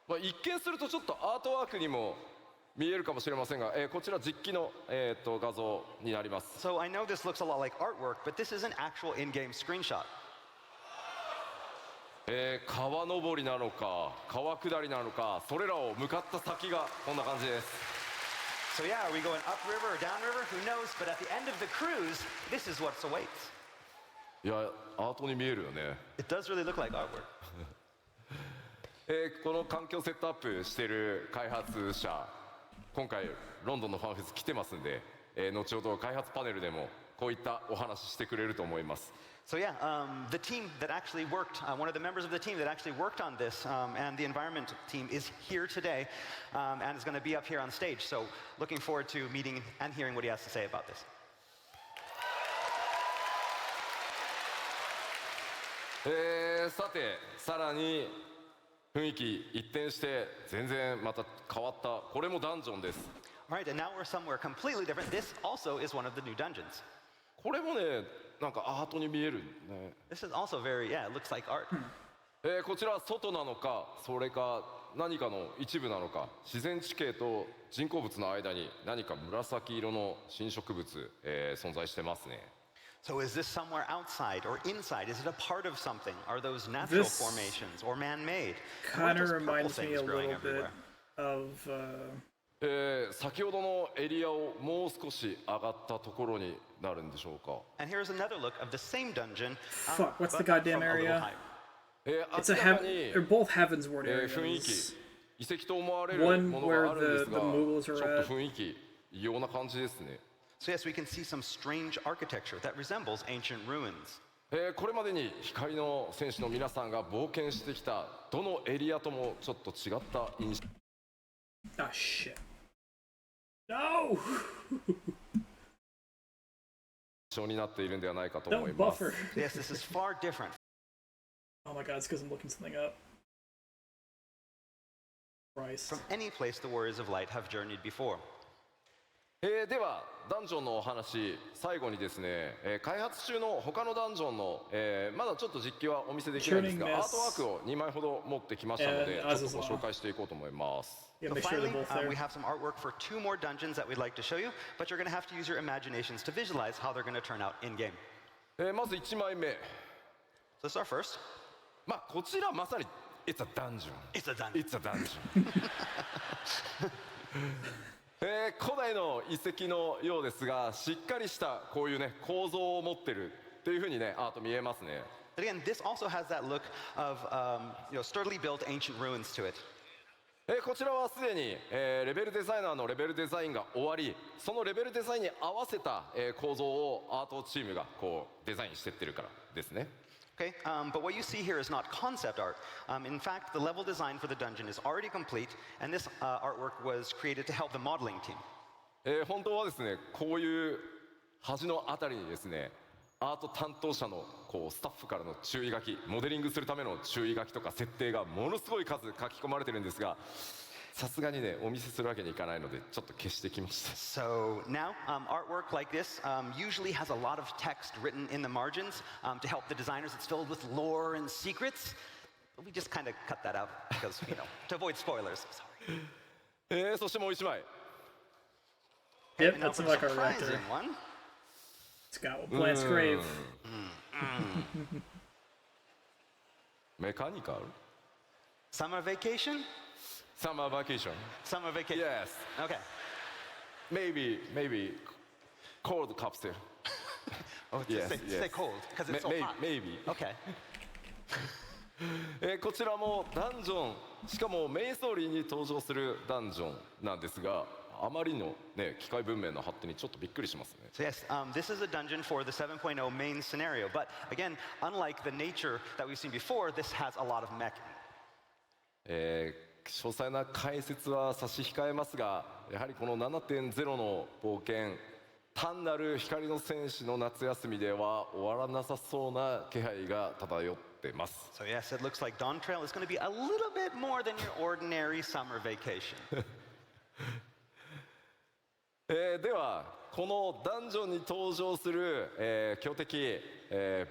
まあ、一見するとちょっとアートワークにも見えるかもしれませんが、こちら実機の、画像になります。 So I know this looks a lot like artwork, but this is an actual in-game screenshot. 川登りなのか川下りなのかそれらを向かった先がこんな感じです。 So yeah, are we going upriver or downriver? Who knows? But at the end of the cruise, this is what awaits. いやアートに見えるよね。 It does really look like artwork. この環境セットアップしている開発者今回ロンドンのファンフェス来てますんで、後ほど開発パネルでもこういったお話ししてくれると思います。 So yeah, the team that actually worked, one of the members of the team that actually worked on this, and the environment team is here today, and is going to be up here on stage. So looking forward to meeting and hearing what he has to say about this. さてさらに雰囲気一転して全然また変わったこれもダンジョンです。 All right, and now we're somewhere completely different. This also is one of the new dungeons. これもねなんかアートに見えるね。 This is also very, yeah, it looks like art. こちら外なのかそれか何かの一部なのか自然地形と人工物の間に何か紫色の新植物、存在してますね。 So is this somewhere outside or inside? Is it a part of something? Are those natural This formations or man-made? Kind Or of just purple reminds me things a growing little bit everywhere? of. 先ほどのエリアをもう少し上がったところになるんでしょうか。 And here's another look of the same dungeon. Fuck, what's the but goddamn from a little area? higher. 明 It's a らか heaven. に They're both Heavensward 雰囲気 areas. 遺跡と思われる One ものがあるんです where が the Mughals ちょ are っと雰囲気異様な感じですね。 So yes, we can see some strange architecture that resembles ancient ruins. これまでに光の戦士の皆さんが冒険してきたどのエリアともちょっと違った印 Ah, shit. No! 象になっているんではないかと Don't 思います。 buffer. Yes, this is far different Oh my god, it's because I'm looking something up. Christ. from any place the warriors of light have journeyed before. ではダンジョンのお話最後にですね、開発中の他のダンジョンの、まだちょっと実機はお見せできないんですが Tuning ア Mess ートワークを2枚ほど持ってきましたので and ちょっとご Azazel 紹介していこうと思います。 Yeah, So make sure they're finally, both there. we have some artwork for 2 more dungeons that we'd like to show you, but you're going to have to use your imaginations to visualize how they're going to turn out in-game. まず1枚目 So this is our first. まあこちらまさに It's a dungeon It's a dungeon. It's a dungeon 古代の遺跡のようですがしっかりしたこういうね構造を持ってるっていうふうにねアート見えますね。 But again, this also has that look of sturdily built ancient ruins to it. こちらはすでに、レベルデザイナーのレベルデザインが終わりそのレベルデザインに合わせた、構造をアートチームがこうデザインしてってるからですね。 Okay, but what you see here is not concept art. In fact, the level design for the dungeon is already complete, and this artwork was created to help the modeling team. 本当はですねこういう端のあたりにですねアート担当者のこうスタッフからの注意書きモデリングするための注意書きとか設定がものすごい数書き込まれてるんですがさすがにねお見せするわけにいかないのでちょっと消してきました。 So now, artwork like this usually has a lot of text written in the margins to help the designers. It's filled with lore and secrets. But we just kind of cut that out because, to avoid spoilers. Sorry. そしてもう一枚。 Yep, And now that's for like the our rector. surprising one. It's got Plant's grave. メカニカル Summer vacation? Summer vacation. Summer vacation. Yes. Okay. Maybe cold capsule. Oh, Yes, stay yes. cold because it's so hot. Maybe. Okay. こちらもダンジョン、しかもメインストーリーに登場するダンジョンなんですが、あまりのね機械文明の発展にちょっとびっくりしますね。So yes, this is a dungeon for the 7.0 main scenario. But again, unlike the nature that we've seen before, this has a lot of mech. 詳細な解説は差し控えますが、やはりこの 7.0 の冒険、単なる光の戦士の夏休みでは終わらなさそうな気配が漂ってます。 So yes, it looks like Dawn Trail is going to be a little bit more than your ordinary summer vacation. ではこのダンジョンに登場する、強敵、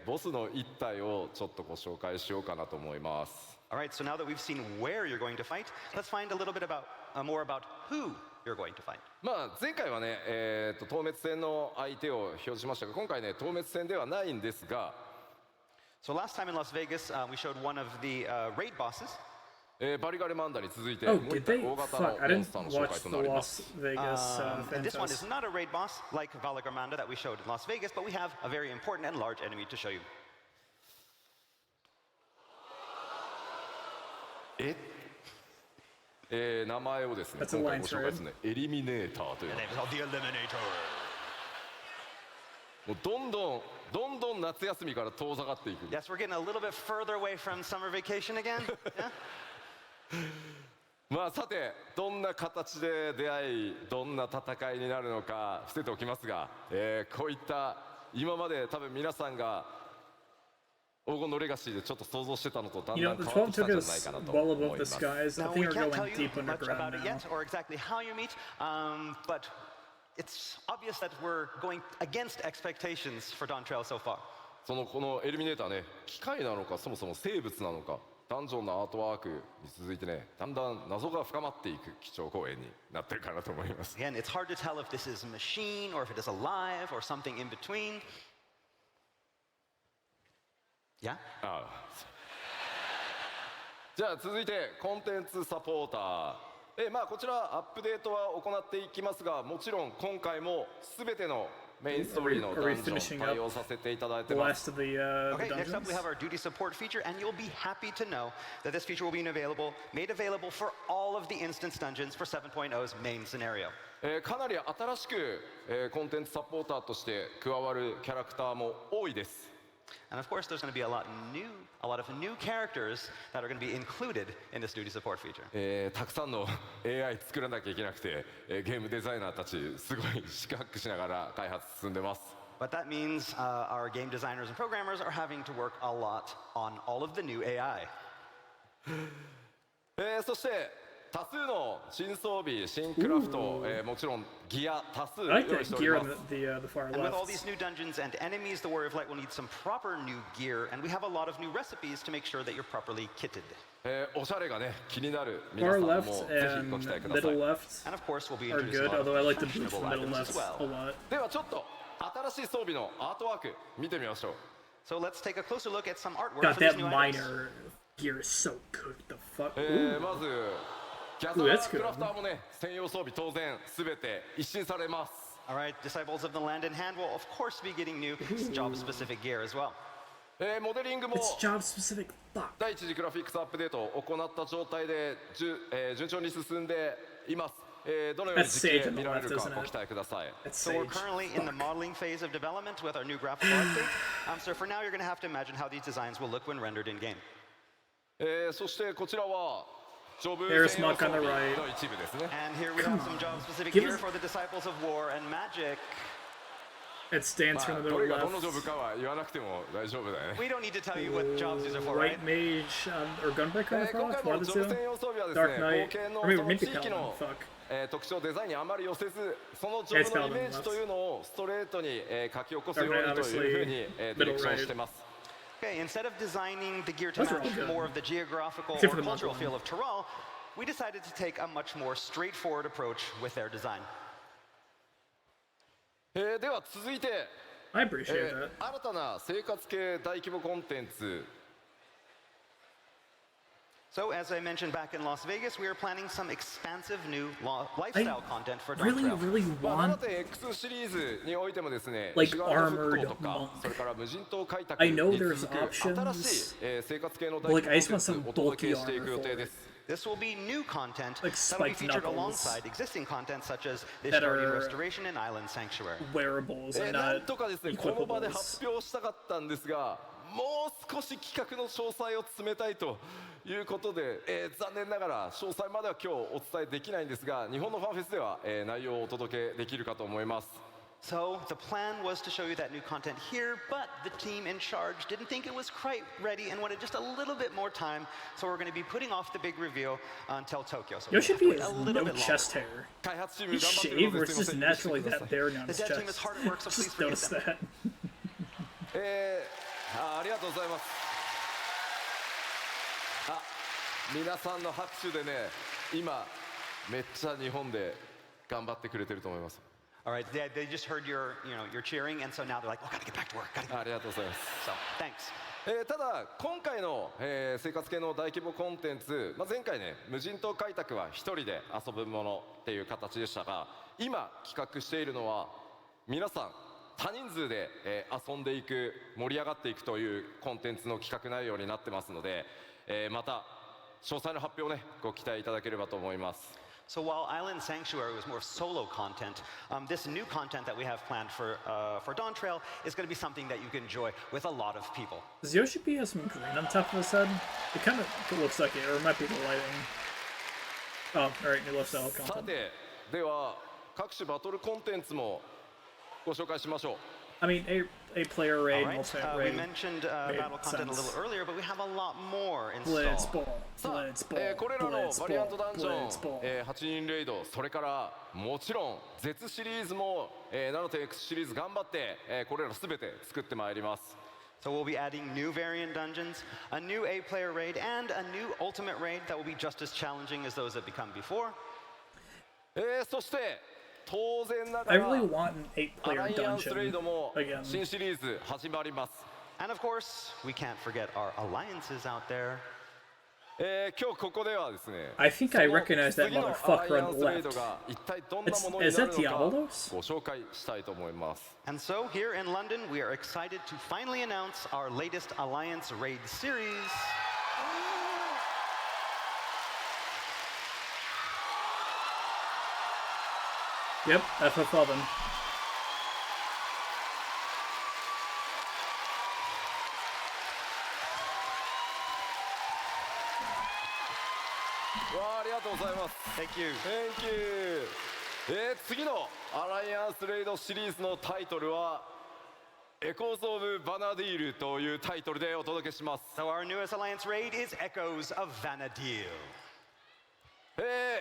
ボスの一体をちょっとご紹介しようかなと思います。 All right, so now that we've seen where you're going to fight, let's find a little bit about more about who you're going to fight. まあ前回はね、透滅戦の相手を表示しましたが、今回ね透滅戦ではないんですが、 So last time in Las Vegas, we showed one of the raid bosses. バリガレマンダに続いて Oh, もう一 did 体 they? 大型 Fuck, の I モンス didn't ターの紹介 watch と the なりま Las す。 Vegas And this one is Fanfest. not a raid boss like Valagamanda that we showed in Las Vegas, but we have a very important and large enemy to show you. 名前をですね That's a 今回ご line 紹介するのはエリミネーターという The name is called the Eliminator. もうどんどん夏休みから遠ざかっていく。 Yes, we're getting a little bit further away from summer vacation again. Yeah? まあさてどんな形で出会いどんな戦いになるのか伏せておきますが、こういった今まで多分皆さんが黄金のレガシーでちょっと想像してたのとだん You だ know, ん the 変わっ 12 てきたん took じゃない us かなと well 思 above い the ます。 skies. I Now, think we we're can't tell going you deep much about underground it now. yet or exactly how you meet, but it's obvious that we're going against expectations for Dawn Trail so far. このエリミネーターね、機械なのかそもそも生物なのか、ダンジョンのアートワークに続いてね、だんだん謎が深まっていく基調講演になってるかなと思います。 Again, it's hard to tell if this is a machine or if it is alive or something in between. Yeah? ああじゃあ続いてコンテンツサポーター。まあこちらアップデートは行っていきますが、もちろん今回も全てのメインストーリーのダンジョン対応させていただいて The ます。 last of the Okay, next up dungeons. we have our duty support feature, and you'll be happy to know that this feature will be made available for all of the instance dungeons for 7.0's main scenario. かなり新しく、コンテンツサポーターとして加わるキャラクターも多いです。 And of course, there's going to be a lot of new characters that are going to be included in this duty support feature. たくさんの AI 作らなきゃいけなくて、ゲームデザイナーたちすごい四角くしながら開発進んでます。 But that means our game designers and programmers are having to work a lot on all of the new AI. そして多数の新装備、新クラフト、もちろんギア多数 I like 用意して that おり gear ま on す。 the far And with all left. these new dungeons and enemies, the Warrior of Light will need some proper new gear, and we have a lot of new recipes to make sure that you're properly kitted. おしゃれがね気になる皆 Far さんも left ぜひご期待 and くださ middle い。 left And of course, we'll be are introducing good, a lot although I of like the boots fashionable middle items as left a well. lot. ではちょっと新しい装備のアートワーク見てみましょう。 So let's take a closer look at some artwork God, for these that new items. miner gear is so good. The fuck? まずギャザ Ooh, ー that's ク good. ラフターもね専用装備当然すべて一新されます。 All right, disciples of the land in hand will of course be getting new job-specific gear as well. モデリングも It's job specific. Fuck. 第一次グラフィックスアップデートを行った状態で順調に進んでいます。どのように That's 実 Sage 機 on で the 見られ left, るか isn't ご it? 期待ください。 That's So we're Sage. currently in the modeling phase of development with our new graphical update. So for now, you're going to have to imagine how these designs will look when rendered in game. そしてこちらはジョブ There's 専用 Monk 装 on the 備 right. の一部ですね。 And here we have some job-specific Give gear us- for the disciples of war and magic. It stands from the ど middle れがどのジョブ left. かは言わなくても大丈夫だよね。 We don't need to tell you what jobs these are for, right? White Mage or Gunbreaker on the 今 front. 回も One of ジ the ョブ two. 専用装備はです Dark ね、 Knight. 冒険の I mean, その maybe 地域 Paladin. の Fuck. 特徴デザインにあまり寄せず、そのジョブのイメージというのをストレートに書き起こすようにというふうにディレクションしてます。 Okay, instead of designing the gear to Those are all match good. more of the geographical Except or for the cultural Mongol feel of Tyrol, we decided to take a much more straightforward approach with their design. では続いて、 I appreciate that. 新たな生活系大規模コンテンツ So, as I mentioned back in Las Vegas, we are planning some expansive new I lifestyle content for Dawn really, Trail. really まあ want. 7.X シリーズにおいてもですね、 Like シュガーフッ armored トとか monk. それから無人島開拓 I に know 続 there's く options, 新しい生活系の but 大 like 規 I 模 just コン want テンツ some をお届 bulky けしていく armor 予 for 定 it です。 This will be new content Like that will be spiked featured knuckles alongside existing content such as the that Guardian are Restoration and Island Sanctuary. wearables and なん not とかですね、この場で equipables. 発表したかったんですが、もう少し企画の詳細を詰めたいということで、残念ながら詳細までは今日お伝えできないんですが、日本のファンフェスでは、内容をお届けできるかと思います。 So the plan was to show you that new content here, but the team in charge didn't think it was quite ready and wanted just a little bit more time. So we're going to be putting off the big reveal until Tokyo. So we have to Yoshi wait a has little no bit longer. chest hair. 開発チーム He 頑張ってる shaved の or で it's すい just ません。 naturally that there now on The his dev team is chest. hard at work, so please Just forgive noticed them. that. ありがとうございます。あ、皆さんの拍手でね、今めっちゃ日本で頑張ってくれてると思います。 All right, they just heard your cheering, and so now they're like, oh, gotta get back to work. Gotta get ありがとうございます。 So thanks. ただ今回の、生活系の大規模コンテンツ、前回ね無人島開拓は一人で遊ぶものっていう形でしたが、今企画しているのは皆さん多人数で、遊んでいく盛り上がっていくというコンテンツの企画内容になってますので、また詳細の発表をねご期待いただければと思います。 So while Island Sanctuary was more solo content, this new content that we have planned for Dawn Trail is going to be something that you can enjoy with a lot of people. Does Yoshi P have some green on top of his head? It kind of looks like it, or it might be the lighting. Oh, alright, new lifestyle さ content. てでは各種バトルコンテンツもご紹介しましょう。 I mean, a player raid, All right, multiplayer we raid. mentioned made battle content a sense. little earlier, but we have a lot more in store. Blitzball, さあ、 Blitzball, これらのバリアントダンジョン、 Blitzball. 8人レイド、それからもちろん Z シリーズも、7.X シリーズ頑張って、これらすべて作ってまいります。 So we'll be adding new variant dungeons, a new A-player raid, and a new ultimate raid that will be just as challenging as those that become before. そして当然なが I ら really want an ア 8-player ライアンスレイ dungeon ドも again. 新シリーズ始まります。 And of course, we can't forget our alliances out there. 今日ここではですね、 I think I recognize that 次のア motherfucker ライア on ン the スレイド left. が一体どんなもの Is にな that るのか Diabolos? ご紹介したいと思います。 And so here in London, we are excited to finally announce our latest Alliance Raid series. Yep, FF11. わあ、ありがとうございます。 Thank you. Thank you. 次のアライアンスレイドシリーズのタイトルはエコーズ・オブ・バナディールというタイトルでお届けします。 So our newest Alliance Raid is Echoes of Vanadil.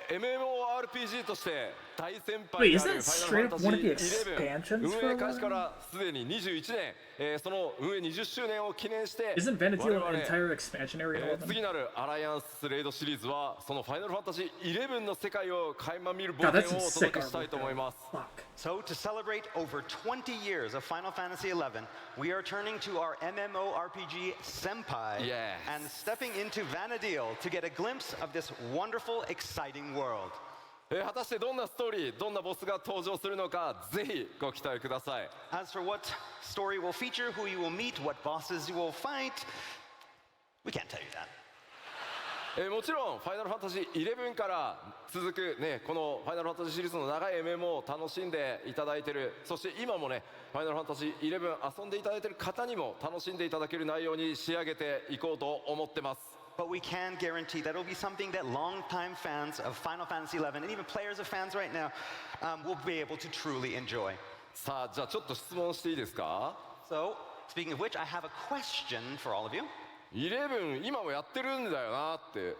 MMORPG として大先 Wait, 輩で is ある that ファイナ straight ル up ファ one ン of タ the ジー expansions 11 for 運営 a 開始か while? らすでに21年、その運営20周年を記念して Isn't 我 Vanadil 々 an entire expansion area 次 11? なるアライアンスレイドシリーズはそのファイナルファンタジー11の世界を垣間見る冒 God, 険 that's を some お sick 届けしたい artwork. と思います。 Fuck. So to celebrate over 20 years of Final Fantasy XI, we are turning to our MMORPG Senpai Yes. and stepping into Vanadil to get a glimpse of this wonderful, exciting world. 果たしてどんなストーリー、どんなボスが登場するのか、ぜひご期待ください。 As for what story will feature, who you will meet, what bosses you will fight, we can't tell you that. もちろんファイナルファンタジー11から続くね、このファイナルファンタジーシリーズの長い MMO を楽しんでいただいている、そして今もねファイナルファンタジー11遊んでいただいている方にも楽しんでいただける内容に仕上げていこうと思ってます。 But we can guarantee that it will be something that longtime fans of Final Fantasy XI, and even players of fans right now, will be able to truly enjoy. さあじゃあちょっと質問していいですか？ So, speaking of which, I have a question for all of you. 11今もやってるんだよなって。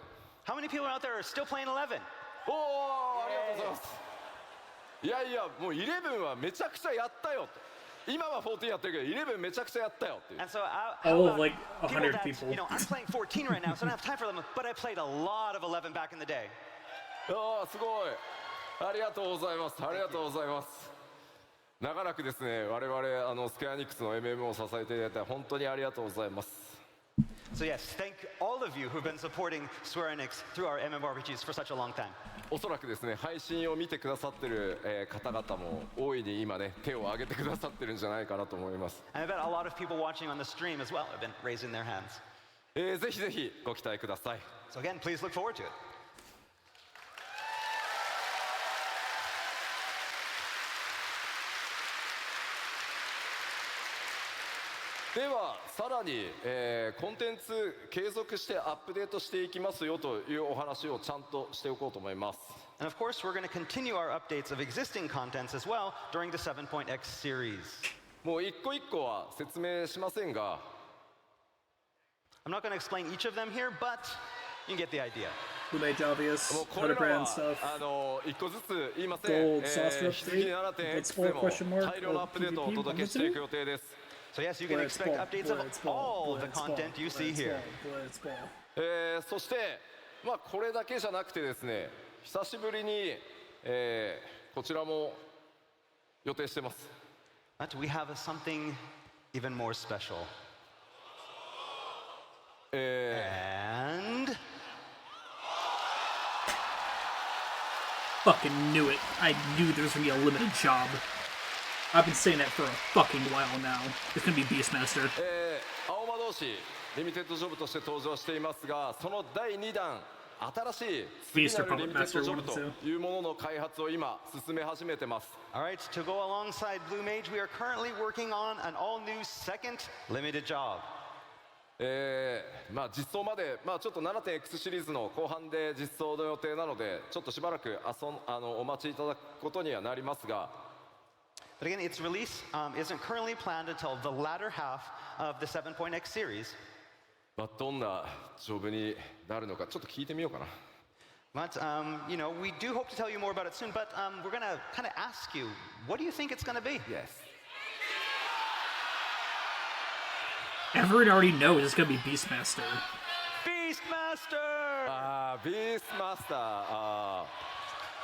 How many people out there are still playing 11? おおありがとうございます。いやいやもう11はめちゃくちゃやったよと。今は14やってるけど11めちゃくちゃやったよっていう。 And so, Oh, about like people 100 that, people. You know, I'm playing 14 right now, so I don't have time for 11, but I played a lot of 11 back in the day. ああすごいありがとうございますありがとうございます。長らくですね我々スクエアニックスの MM を支えていただいて本当にありがとうございます。 So yes, thank all of you who've been supporting Square Enix through our MMORPGs for such a long time. おそらくですね配信を見てくださってる、方々も大いに今ね手を挙げてくださってるんじゃないかなと思います。 And I bet a lot of people watching on the stream as well have been raising their hands. ぜひぜひご期待ください。 So again, please look forward to it. ではさらに、コンテンツ継続してアップデートしていきますよというお話をちゃんとしておこうと思います。 And of course, we're going to continue our updates of existing contents as well during the 7.x series. もう一個一個は説明しませんが、 I'm not going to explain each of them here, but you get the idea. Who made obvious? もうこ How れ to ら brand は stuff. 一個ずつ言いません。 Gold saucer 引き続き update?7.x でも Question mark? 大量のアップデートをお届けしていく予定です。 So yes, you can expect updates of all the content you see here. そして、まあ、これだけじゃなくてですね久しぶりに、こちらも予定してます。 But we have something even more special. And Fucking knew it. I knew there was gonna be a limited job. I've been saying that for a fucking while now. It's gonna be Beastmaster. 青魔同士リミテッドジョブとして登場していますが、その第2弾新しい次なるリミテッドジョブというものの開発を今進め始めてます。 all right, to go alongside Blue Mage, we are currently working on an all-new second limited job. まあ実装まで、まあ、ちょっと 7.x シリーズの後半で実装の予定なのでちょっとしばらくお待ちいただくことにはなりますが、 But again, its release isn't currently planned until the latter half of the 7.x series. まあ、どんなジョブになるのかちょっと聞いてみようかな。 But, you know, we do hope to tell you more about it soon, but we're going to kind of ask you, what do you think it's going to be? Yes. Everyone already knows it's gonna be Beastmaster. Beastmaster! ああ、ビースマスター。あ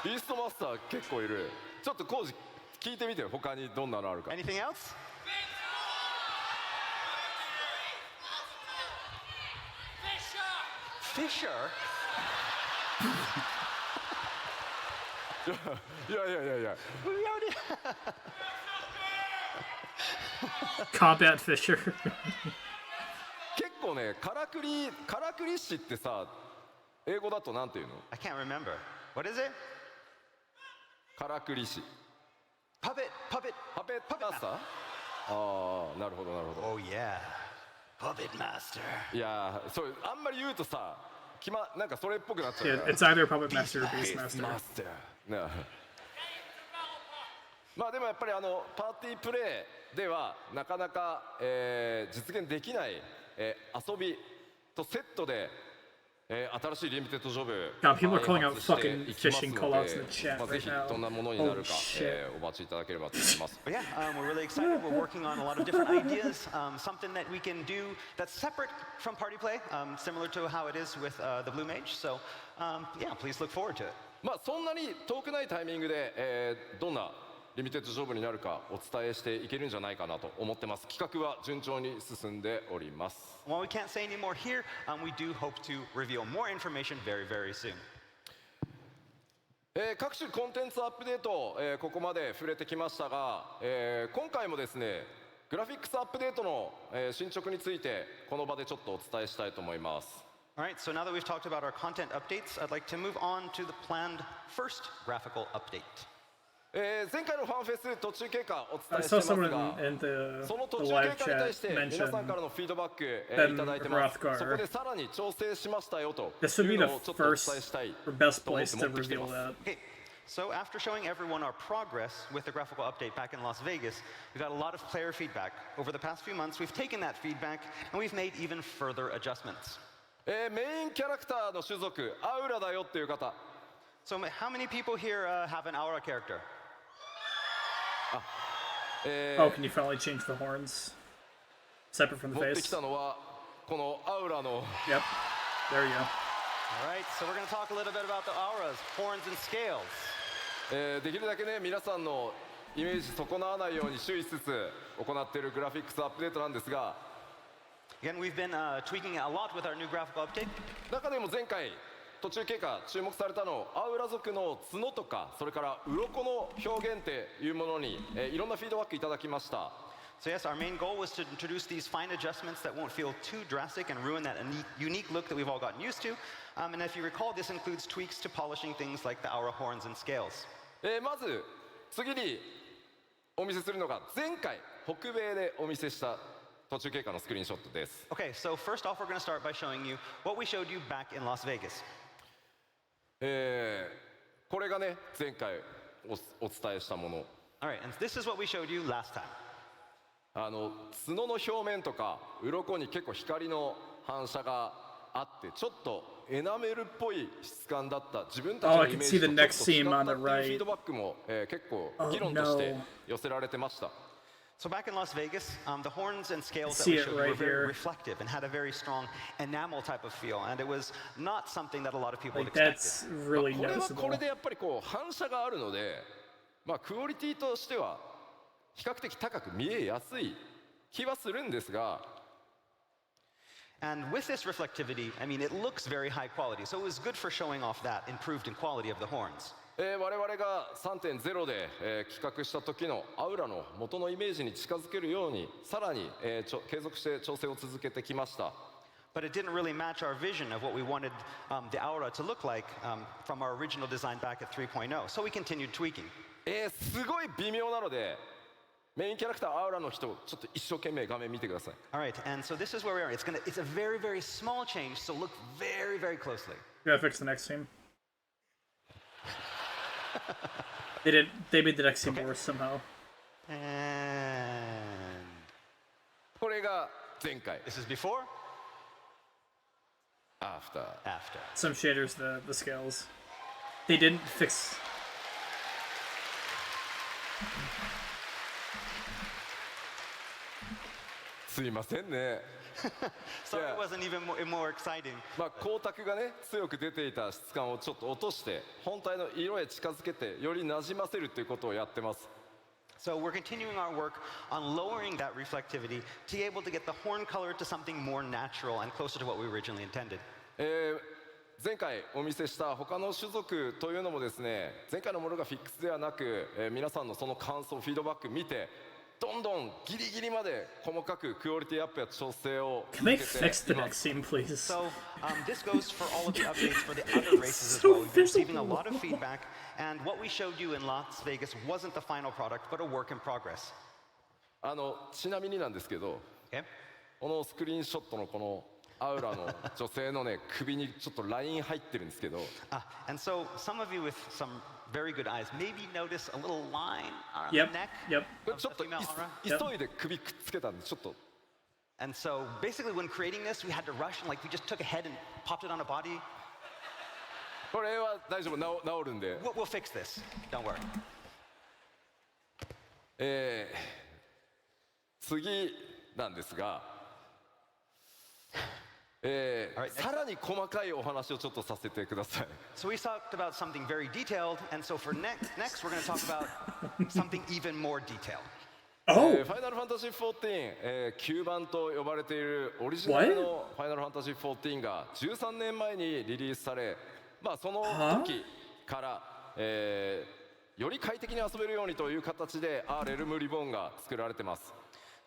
ービーストマスター結構いる。ちょっとコウジ聞いてみてよ。他にどんなのあるか。 Anything else? Fisher? いやいやいやいや。 We already... Combat Fisher. 結構ね、からくり師ってさ、英語だとなんていうの？ I can't remember. What is it? からくり師。 Puppet パペットマスター？ああ、なるほどなるほど。 Oh yeah. Puppet Master. いやー、そうあんまり言うとさ、なんかそれっぽくなっちゃう Yeah, から it's either Puppet Master or Beastmaster. マスター。なあまあでもやっぱりパーティープレイではなかなか、実現できない、遊びとセットで、新しいリミテッドジョブ God, people are 開 calling out 発して fucking いきます fishing の callouts で in the chat まあぜひ right now. どんなものになる Oh か、 shit. お待ちいただければと思います。 But yeah, we're really excited. We're working on a lot of different ideas, something that we can do that's separate from party play, similar to how it is with the Blue Mage. So yeah, please look forward to it. まあそんなに遠くないタイミングで、どんなリミテッドジョブになるかお伝えしていけるんじゃないかなと思ってます。企画は順調に進んでおります。 While we can't say any more here, we do hope to reveal more information very, very soon. 各種コンテンツアップデート、ここまで触れてきましたが、今回もですねグラフィックスアップデートの、進捗についてこの場でちょっとお伝えしたいと思います。 All right, so now that we've talked about our content updates, I'd like to move on to the planned first graphical update. 前回のファンフェス途中経過お伝 I えして saw ます someone が in the その途 the 中 live 経過に対 chat して皆 mention さんからのフィードバック、 Ben いただいてます。 Rothgar. そこでさらに調整しましたよと This would い be う the のをちょっとお伝え first したい or best と思っ place て to 持ってきて reveal ます。 that. Okay, So after showing everyone our progress with the graphical update back in Las Vegas, we've got a lot of player feedback. Over the past few months, we've taken that feedback and we've made even further adjustments. メインキャラクターの種族アウラだよっていう方 So how many people here have an Aura character? Oh, can you finally change the horns? Separate from the 持って face? きたのはこのアウラの Yep. There you go. All right, so we're going to talk a little bit about the auras, horns, and scales. できるだけね皆さんのイメージ損なわないように注意しつつ行っているグラフィックスアップデートなんですが Again, we've been tweaking a lot with our new graphical update. 中でも前回途中経過注目されたのアウラ族の角とかそれから鱗の表現っていうものにいろんなフィードバックいただきました So yes, our main goal was to introduce these fine adjustments that won't feel too drastic and ruin that unique look that we've all gotten used to. And if you recall, this includes tweaks to polishing things like the aura horns and scales. まず次にお見せするのが前回北米でお見せした途中経過のスクリーンショットです Okay, so first off, we're going to start by showing you what we showed you back in Las Vegas. これがね前回お伝えしたもの All right, and this is what we showed you last time. 角の表面とか鱗に結構光の反射があってちょっとエナメルっぽい質感だった自分たちのイメージとちょっと違ったっていうフィードバックも結構議論として寄せられてました So back in Las Vegas, the horns and scales that we showed you were very reflective and had a very strong enamel type of feel, and it was not something that a lot of people had expected. That's really これは noticeable. これでやっぱりこう反射があるのでクオリティとしては比較的高く見えやすい気はするんですが And with this reflectivity, I mean, it looks very high quality, so it was good for showing off that improved in quality of the horns. 我々が 3.0 で、企画した時のアウラの元のイメージに近づけるようにさらに、継続して調整を続けてきました But it didn't really match our vision of what we wanted the aura to look like from our original design back at 3.0, so we continued tweaking. すごい微妙なのでメインキャラクターアウラの人ちょっと一生懸命画面見てください All right, and so this is where we are. It's a very, very small change, so look very, very closely. You gotta fix the next team. They made the next team worse somehow. And これが前回 this is before, After after. Some shaders, the scales. They didn't fix.すいませんね So it wasn't even more exciting. 光沢がね強く出ていた質感をちょっと落として本体の色へ近づけてより馴染ませるということをやってます So we're continuing our work on lowering that reflectivity to be able to get the horn color to something more natural and closer to what we originally intended. 前回お見せした他の種族というのもですね前回のものがフィックスではなく、皆さんのその感想フィードバック見てどんどんギリギリまで細かくクオリティアップや調整を Can they fix the next team, please? So this goes for all of the updates for the other races as well. We've been receiving a lot of feedback, and what we showed you in Las Vegas wasn't the final product, but a work in progress. ちなみになんですけど Okay? このスクリーンショットのこのアウラの女性のね首にちょっとライン入ってるんですけど And so some of you with some very good eyes maybe notice a little line on Yep. the neck Yep. これ of ちょっ the と female aura. 急いで首くっつけたんでちょっと And so basically when creating this, we had to rush and we just took a head and popped it on a body. これは大丈夫治るんで We'll fix this. Don't worry. 次なんですがさらに細かいお話をちょっとさせてください So we talked about something very detailed, and so for next we're going to talk about something even more detailed. Oh, ファイナルファンタジー14、9番と呼ばれているオリジナルのファイナルファンタジー14が13年前にリリースされ、その時から、より快適に遊べるようにという形で R レルムリボーンが作られてます。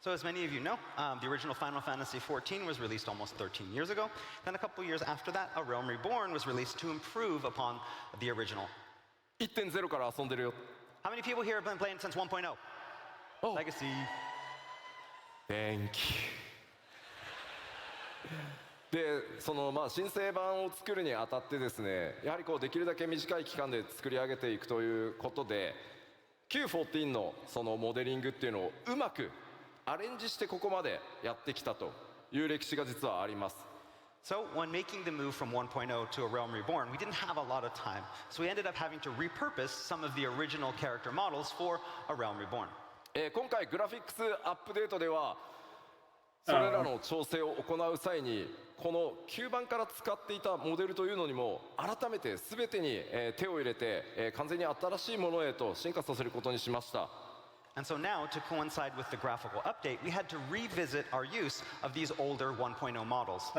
So as many of you know, the original Final Fantasy XIV was released almost 13 years ago. Then a couple years after that, A Realm Reborn was released to improve upon the original. 1.0 から遊んでるよ。How many people here have been playing since 1.0? Oh. Legacy. Thank you. でその新生版を作るにあたってですね、やはりこうできるだけ短い期間で作り上げていくということで Q14 のそのモデリングっていうのをうまくアレンジしてここまでやってきたという歴史が実はあります。So when making the move from 1.0 to A Realm Reborn, we didn't have a lot of time, so we ended up having to repurpose some of the original character models for A Realm Reborn. 今回グラフィックスアップデートではそれらの調整を行う際にこの9番から使っていたモデルというのにも改めて全てに手を入れて完全に新しいものへと進化させることにしました。And so now, to coincide with the graphical update, we had to revisit our use of these older 1.0 models.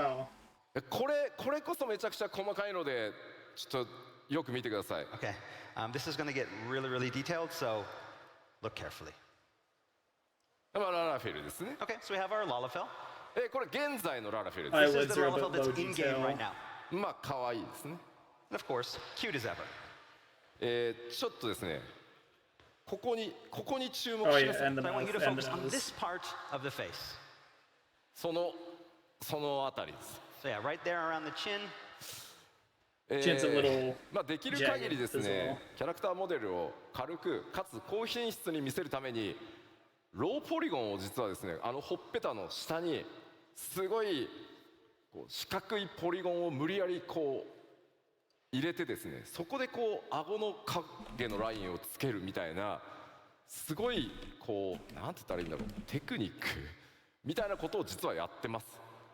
これこそめちゃくちゃ細かいのでちょっとよく見てください。Okay, this is going to get really, really detailed, so look carefully. ララフェルですね。 Okay, so we have our Lalafell. これ現在のララフェルです。 This is the Lalafell that's in game right now. 可愛いですね。 And of course, cute as ever. ちょっとですね、ここに注目しなさい。 So I want you to focus on this part of the face. そのあたりです。 So yeah, right there around the chin. Chin's a little できる限りですね、キャラクターモデルを軽くかつ高品質に見せるためにローポリゴンを実はですね、ほっぺたの下にすごいこう四角いポリゴンを無理やりこう入れてですね、そこでこう顎の影のラインをつけるみたいなすごいこうなんて言ったらいいんだろう、テクニックみたいなことを実はやってます。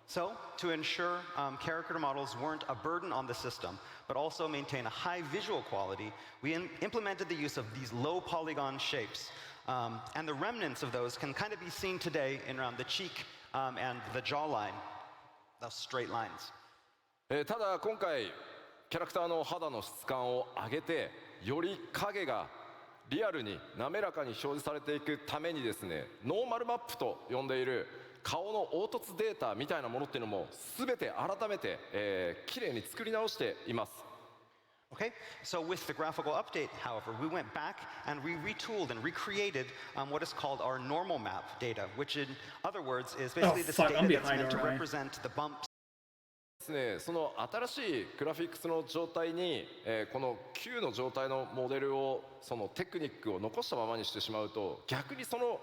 So, to ensure character models weren't a burden on the system, but also maintain a high visual quality, we implemented the use of these low polygon shapes. And the remnants of those can kind of be seen today in around the cheek and the jawline, those straight lines. ただ今回キャラクターの肌の質感を上げてより影がリアルに滑らかに表示されていくためにですね、ノーマルマップと呼んでいる顔の凹凸データみたいなものっていうのも全て改めてきれいに作り直しています。 Okay, so with the graphical update, however, we went back and we retooled and recreated what is called our normal map data, which in other words is basically this data that's meant to represent the bumps. ですね、その新しいグラフィックスの状態に、この9の状態のモデルをそのテクニックを残したままにしてしまうと逆にその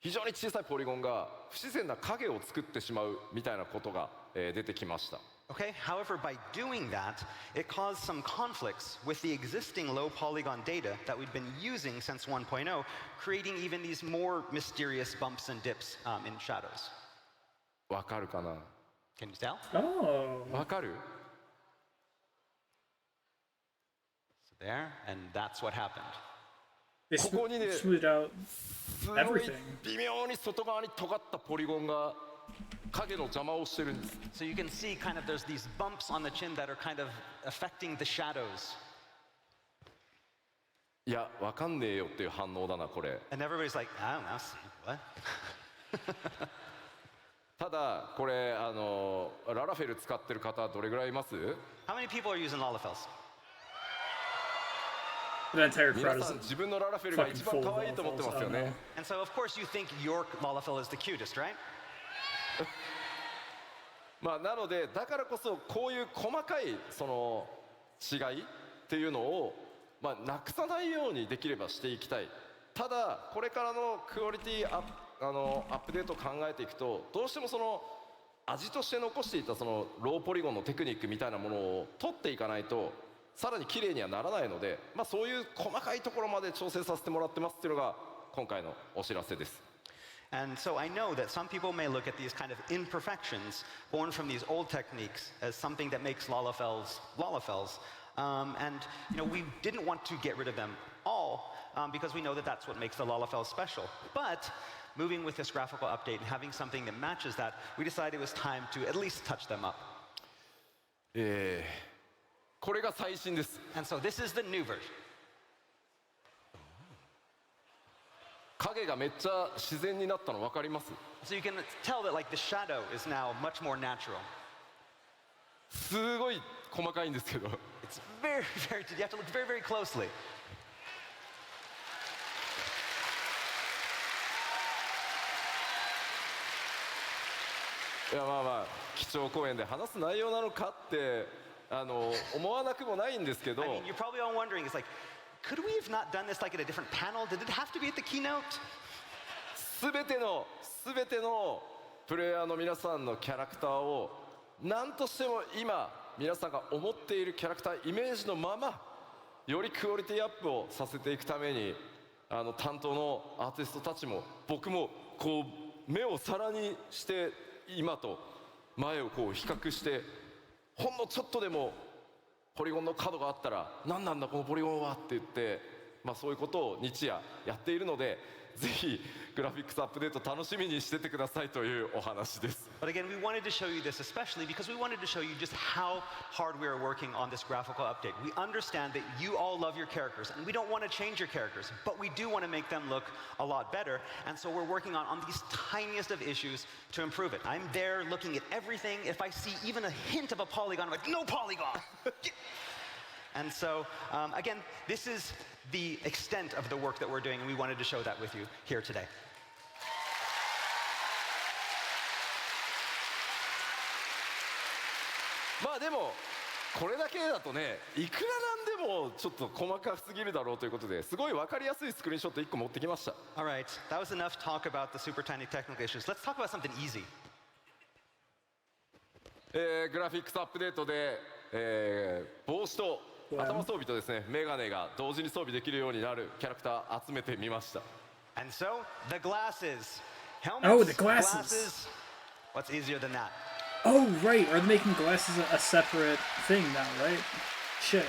非常に小さいポリゴンが不自然な影を作ってしまうみたいなことが、出てきました。 Okay, however, by doing that, it caused some conflicts with the existing low polygon data that we'd been using since 1.0, creating even these more mysterious bumps and dips in shadows. わかるかな? Can you tell? Oh. わかる? So there, and that's what happened. They ここにね、 smoothed out すごい everything. 微妙に外側に尖ったポリゴンが影の邪魔をしてるんです。 So you can see kind of there's these bumps on the chin that are kind of affecting the shadows. いや、わかんねえよっていう反応だなこれ。 And everybody's like, I don't know, what? ただこれララフェル使ってる方どれぐらいいます？ How many people are using Lalafells? The entire 皆 crowd さ is ん自分のララフェルが一番可愛いと思ってますよね。 And so of course you think your Lalafell is the cutest, right? なのでだからこそこういう細かいその違いっていうのをなくさないようにできればしていきたい。ただこれからのクオリティアップデートを考えていくとどうしてもその味として残していたそのローポリゴンのテクニックみたいなものを取っていかないとさらに綺麗にはならないので、そういう細かいところまで調整させてもらってますっていうのが今回のお知らせです。 And so I know that some people may look at these kind of imperfections born from these old techniques as something that makes Lalafells Lalafells. And we didn't want to get rid of them all because we know that that's what makes the Lalafell special. But moving with this graphical update and having something that matches that, we decided it was time to at least touch them up. これが最新です。 And so this is the new version. 影がめっちゃ自然になったの分かります？ So you can tell that like the shadow is now much more natural. すごい細かいんですけど。 It's very, very, you have to look very, very closely. いや基調講演で話す内容なのかって思わなくもないんですけど。I mean, you're probably all wondering, it's like, could we have not done this like at a different panel? Did it have to be at the keynote? すべてのプレイヤーの皆さんのキャラクターを何としても今皆さんが思っているキャラクターイメージのままよりクオリティアップをさせていくために担当のアーティストたちも僕もこう目を皿にして今と前をこう比較してほんのちょっとでもポリゴンの角があったら何なんだこのポリゴンはって言って、そういうことを日夜やっているのでぜひグラフィックスアップデート楽しみにしててくださいというお話です。 But again, we wanted to show you this especially because we wanted to show you just how hard we are working on this graphical update. We understand that you all love your characters and we don't want to change your characters, but we do want to make them look a lot better, and so we're working on these tiniest of issues to improve it. I'm there looking at everything. If I see even a hint of a polygon, I'm like, no polygon! And so, again, this is the extent of the work that we're doing, and we wanted to show that with you here today. でもこれだけだとねいくらなんでもちょっと細かすぎるだろうということですごい分かりやすいスクリーンショット1個持ってきました。 Alright, that was enough talk about the super tiny technical issues. Let's talk about something easy. グラフィックスアップデートで、帽子と頭装備とですねメガネが同時に装備できるようになるキャラクター集めてみました。 And so, the glasses. Helmets, Oh, the glasses. What's easier than that? Oh, right. Are they making glasses a separate thing now, right? Shit.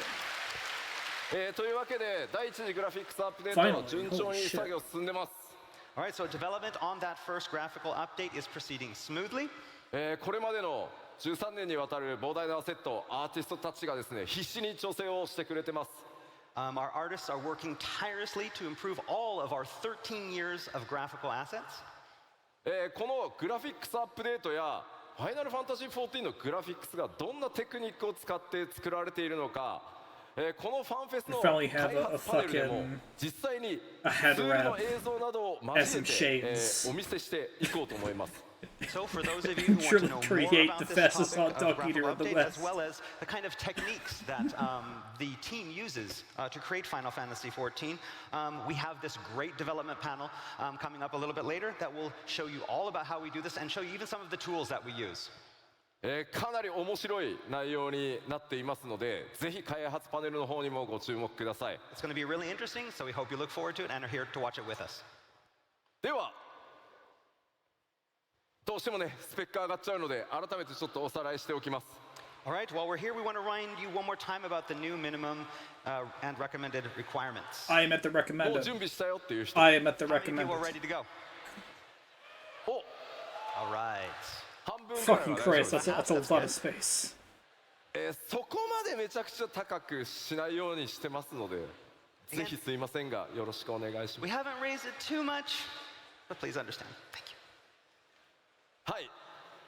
というわけで第一次グラフィックスアップデートの順調に作業進んでます。 Alright, so development on that first graphical update is proceeding smoothly. これまでの13年にわたる膨大なセットアーティストたちがですね必死に調整をしてくれてます。 Our artists are working tirelessly to improve all of our 13 years of graphical assets. このグラフィックスアップデートやファイナルファンタジー14のグラフィックスがどんなテクニックを使って作られているのか、このファンフェスの開発パネルでも実際にツールの映像などを交えて、お見せしていこうと思います。 So for those of you who want to know more about this topic of graphical updates, as well as the kind of techniques that the team uses to create Final Fantasy XIV, we have this great development panel coming up a little bit later that will show you all about how we do this and show you even some of the tools that we use. かなり面白い内容になっていますので、ぜひ開発パネルの方にもご注目ください。 It's going to be really interesting, so we hope you look forward to it and are here to watch it with us. ではどうしてもねスペック上がっちゃうので改めてちょっとおさらいしておきます。 Alright, while we're here, we want to remind you one more time about the new minimum and recommended requirements. I am at the もう recommended. 準備したよっていう人。 I am at the How many people are ready recommended. to go? お Alright. 半分ぐらいは Fucking 大丈夫 Christ, です that's a lot of space. そこまでめちゃくちゃ高くしないようにしてますのでぜひすいませんがよろしくお願いしま We す。 haven't raised it too much, but please understand. Thank you. はい。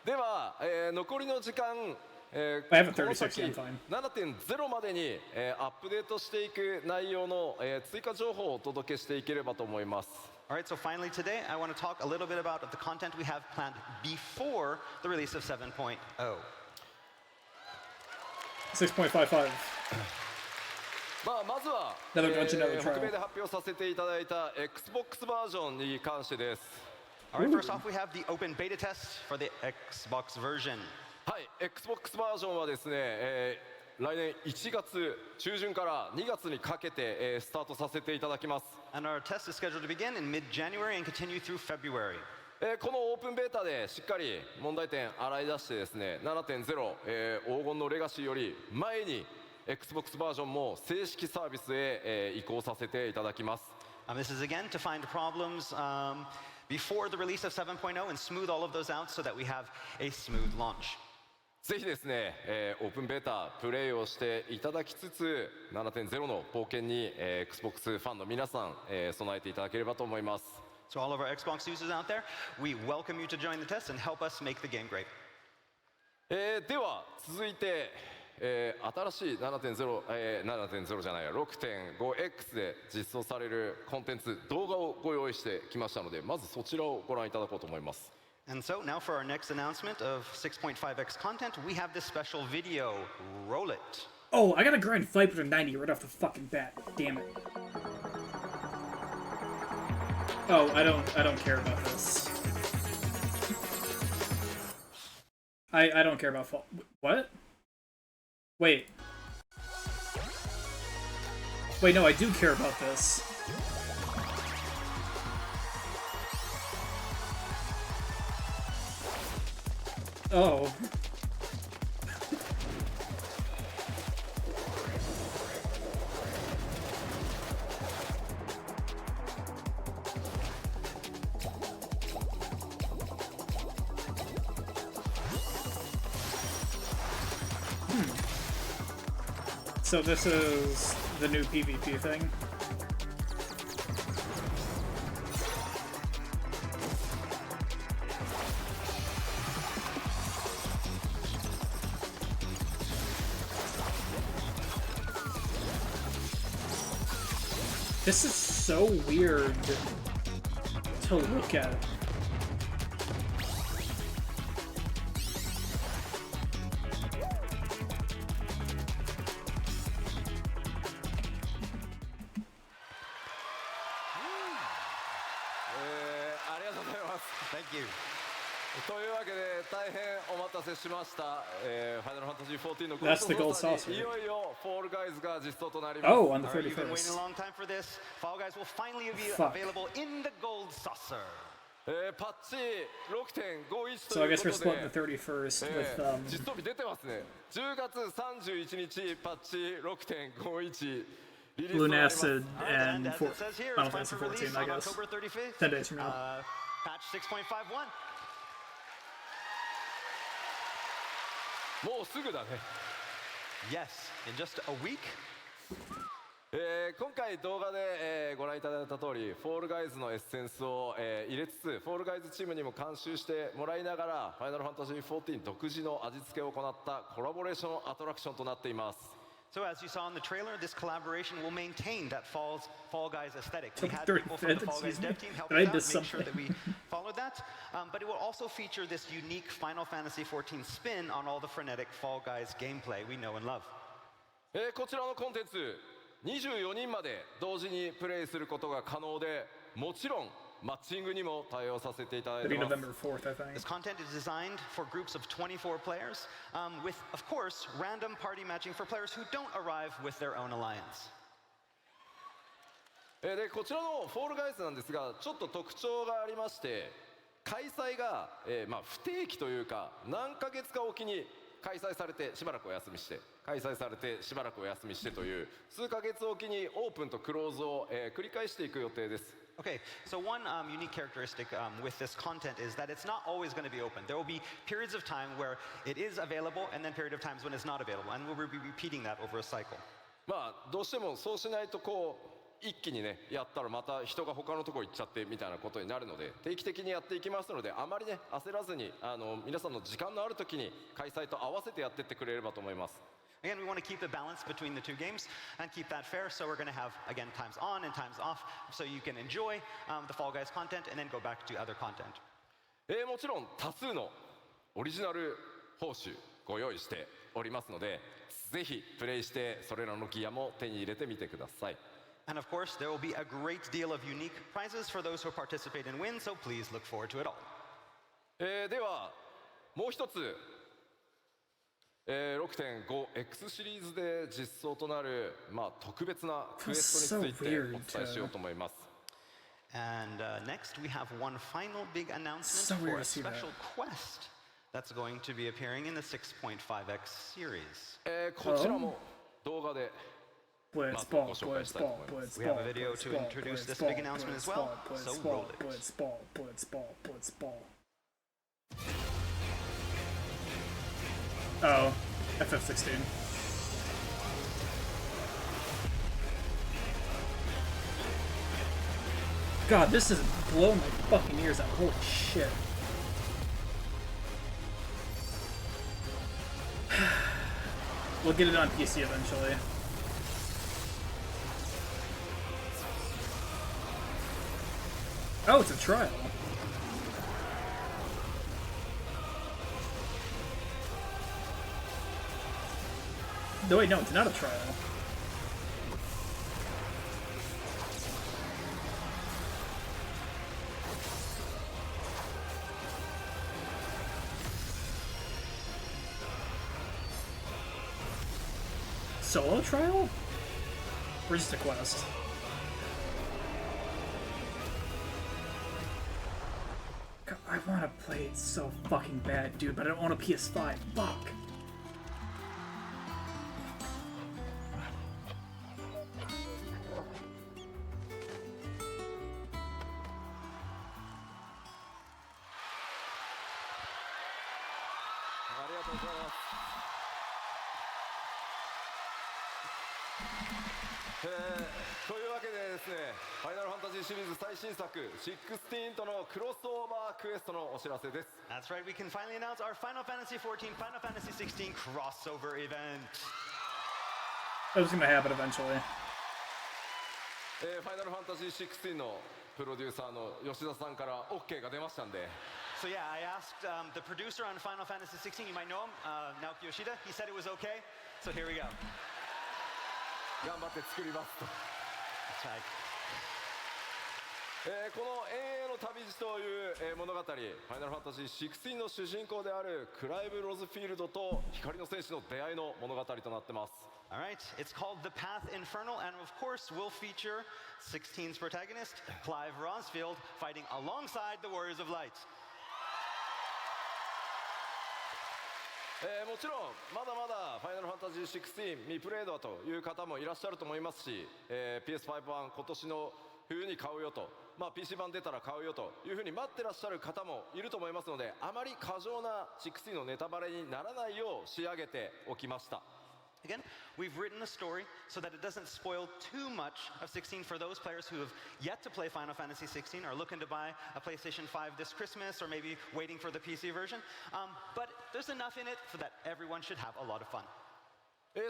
では、残りの時間、I haven't この 36, 先 I'm fine. 7.0 までに、アップデートしていく内容の、追加情報をお届けしていければと思います。 Alright, so finally today, I want to talk a little bit about the content we have planned before the release of 7.0. 6.55. まずは、 Another dungeon, another 北米 trial. で発表させていただいた Xbox バージョンに関してです。 Alright, first off, we have the open beta test for the Xbox version. はい、Xbox バージョンはですね、来年1月中旬から2月にかけて、スタートさせていただきます。 And our test is scheduled to begin in mid-January and continue through February. このオープンベータでしっかり問題点洗い出してですね 7.0、黄金のレガシーより前に Xbox バージョンも正式サービスへ、移行させていただきます。 This is again to find problems before the release of 7.0 and smooth all of those out so that we have a smooth launch. ぜひですね、オープンベータプレイをしていただきつつ 7.0 の冒険に、Xbox ファンの皆さん、備えていただければと思います。 So all of our Xbox users out there, we welcome you to join the test and help us make the game great. では続いて、新しい 7.0、7.0 じゃないや 6.5X で実装されるコンテンツ動画をご用意してきましたのでまずそちらをご覧いただこうと思います。And so now for our next announcement of 6.5x content, we have this special video. Roll it. Oh, I gotta grind Viper to 90 right off the fucking bat. Damn it. Oh, I don't care about this. I don't care about fall. What? Wait. Wait, no, I do care about this. Oh. So this is the new PvP thing? This is so weird to look at. Thank you. というわけで大変お待たせしました。ファイナルファンタジー14の That's the gold 操作 saucer. にいよいよ Fall Guys が実装となります。Oh, on the All right, you've been waiting a 31st. long time for this. Fall Guys will finally be Fuck. available in the gold saucer. パッチ 6.51 と So I いう guess こ we're とで splitting the 31st with, 実装日出てますね。10月31日パッチ 6.51 リリースと Blue なります Acid And and as for, it says here, Final it's Fantasy time for release 14, I on guess. October 35th. 10 days from now. Patch 6.51. もうすぐだね。 Yes, in just a week. 今回動画で、ご覧いただいた通り、フォールガイズのエッセンスを、入れつつ、フォールガイズチームにも監修してもらいながら、ファイナルファンタジー14独自の味付けを行ったコラボレーションアトラクションとなっています。So as you saw in the trailer, this collaboration will maintain that Fall Guys aesthetic. We had During people from the Fall Guys Excuse me. dev team help Did I us out, miss make sure that something? we followed that. But it will also feature this unique Final Fantasy XIV spin on all the frenetic Fall Guys gameplay we know and love. こちらのコンテンツ、24人まで同時にプレイすることが可能で、もちろんマッチングにも対応させていただいてい Maybe ます。 November 4th, I think. This content is designed for groups of 24 players, with, of course, random party matching for players who don't arrive with their own alliance. でこちらのフォールガイズなんですが、ちょっと特徴がありまして、開催が、不定期というか何ヶ月かおきに開催されてしばらくお休みして、開催されてしばらくお休みしてという数ヶ月おきにオープンとクローズを、繰り返していく予定です。Okay, so one unique characteristic with this content is that it's not always going to be open. There will be periods of time where it is available and then period of times when it's not available, and we'll be repeating that over a cycle. どうしてもそうしないとこう一気にねやったらまた人が他のところ行っちゃってみたいなことになるので、定期的にやっていきますので、あまりね焦らずに皆さんの時間のある時に開催と合わせてやってってくれればと思います。Again, we want to keep the balance between the two games and keep that fair, so we're going to have, again, times on and times off, so you can enjoy the Fall Guys content and then go back to other content. もちろん多数のオリジナル報酬ご用意しておりますので、ぜひプレイしてそれらのギアも手に入れてみてください。And of course, there will be a great deal of unique prizes for those who participate and win, so please look forward to it all. ではもう一つ、6.5X シリーズで実装となる、特別なクエストについてお伝えしようと思います。And next, we have one final big announcement for a special quest that's going to be appearing in the 6.5x series. こちらも動画で Blitzball, ご紹介したいと思います。 We have a video to introduce this big announcement as well, so roll it. Blitzball. Oh, FF16. God, this is blowing my fucking ears out. Holy shit. We'll get it on PC eventually. Oh, it's a trial. No, wait, no, it's not a trial. Solo trial? Or just a quest? God, I want to play it so fucking bad, dude, but I don't want a PS5. Fuck. That's right, we can finally announce our Final Fantasy XIV, Final Fantasy XVI crossover event. That was gonna happen eventually. Final Fantasy XVI のプロデューサーの吉田さんから OK が出ましたんで。So yeah, I asked the producer on Final Fantasy XVI, you might know him, Naoki Yoshida. He said it was okay, so here we go. 頑張って作りますと。That's right. この永遠の旅路という物語、ファイナルファンタジー16の主人公であるクライブ・ロズフィールドと光の戦士の出会いの物語となってます。All right, it's called The Path Infernal, and of course will feature 16's protagonist, Clive Rosfield, fighting alongside the Warriors of Light. もちろんまだまだファイナルファンタジー16未プレイドという方もいらっしゃると思いますし、PS5 版今年の冬に買うよと、PC 版出たら買うよというふうに待ってらっしゃる方もいると思いますので、あまり過剰な16のネタバレにならないよう仕上げておきました。Again, we've written the story so that it doesn't spoil too much of 16 for those players who have yet to play Final Fantasy 16, are looking to buy a PlayStation 5 this Christmas, or maybe waiting for the PC version. But there's enough in it so that everyone should have a lot of fun.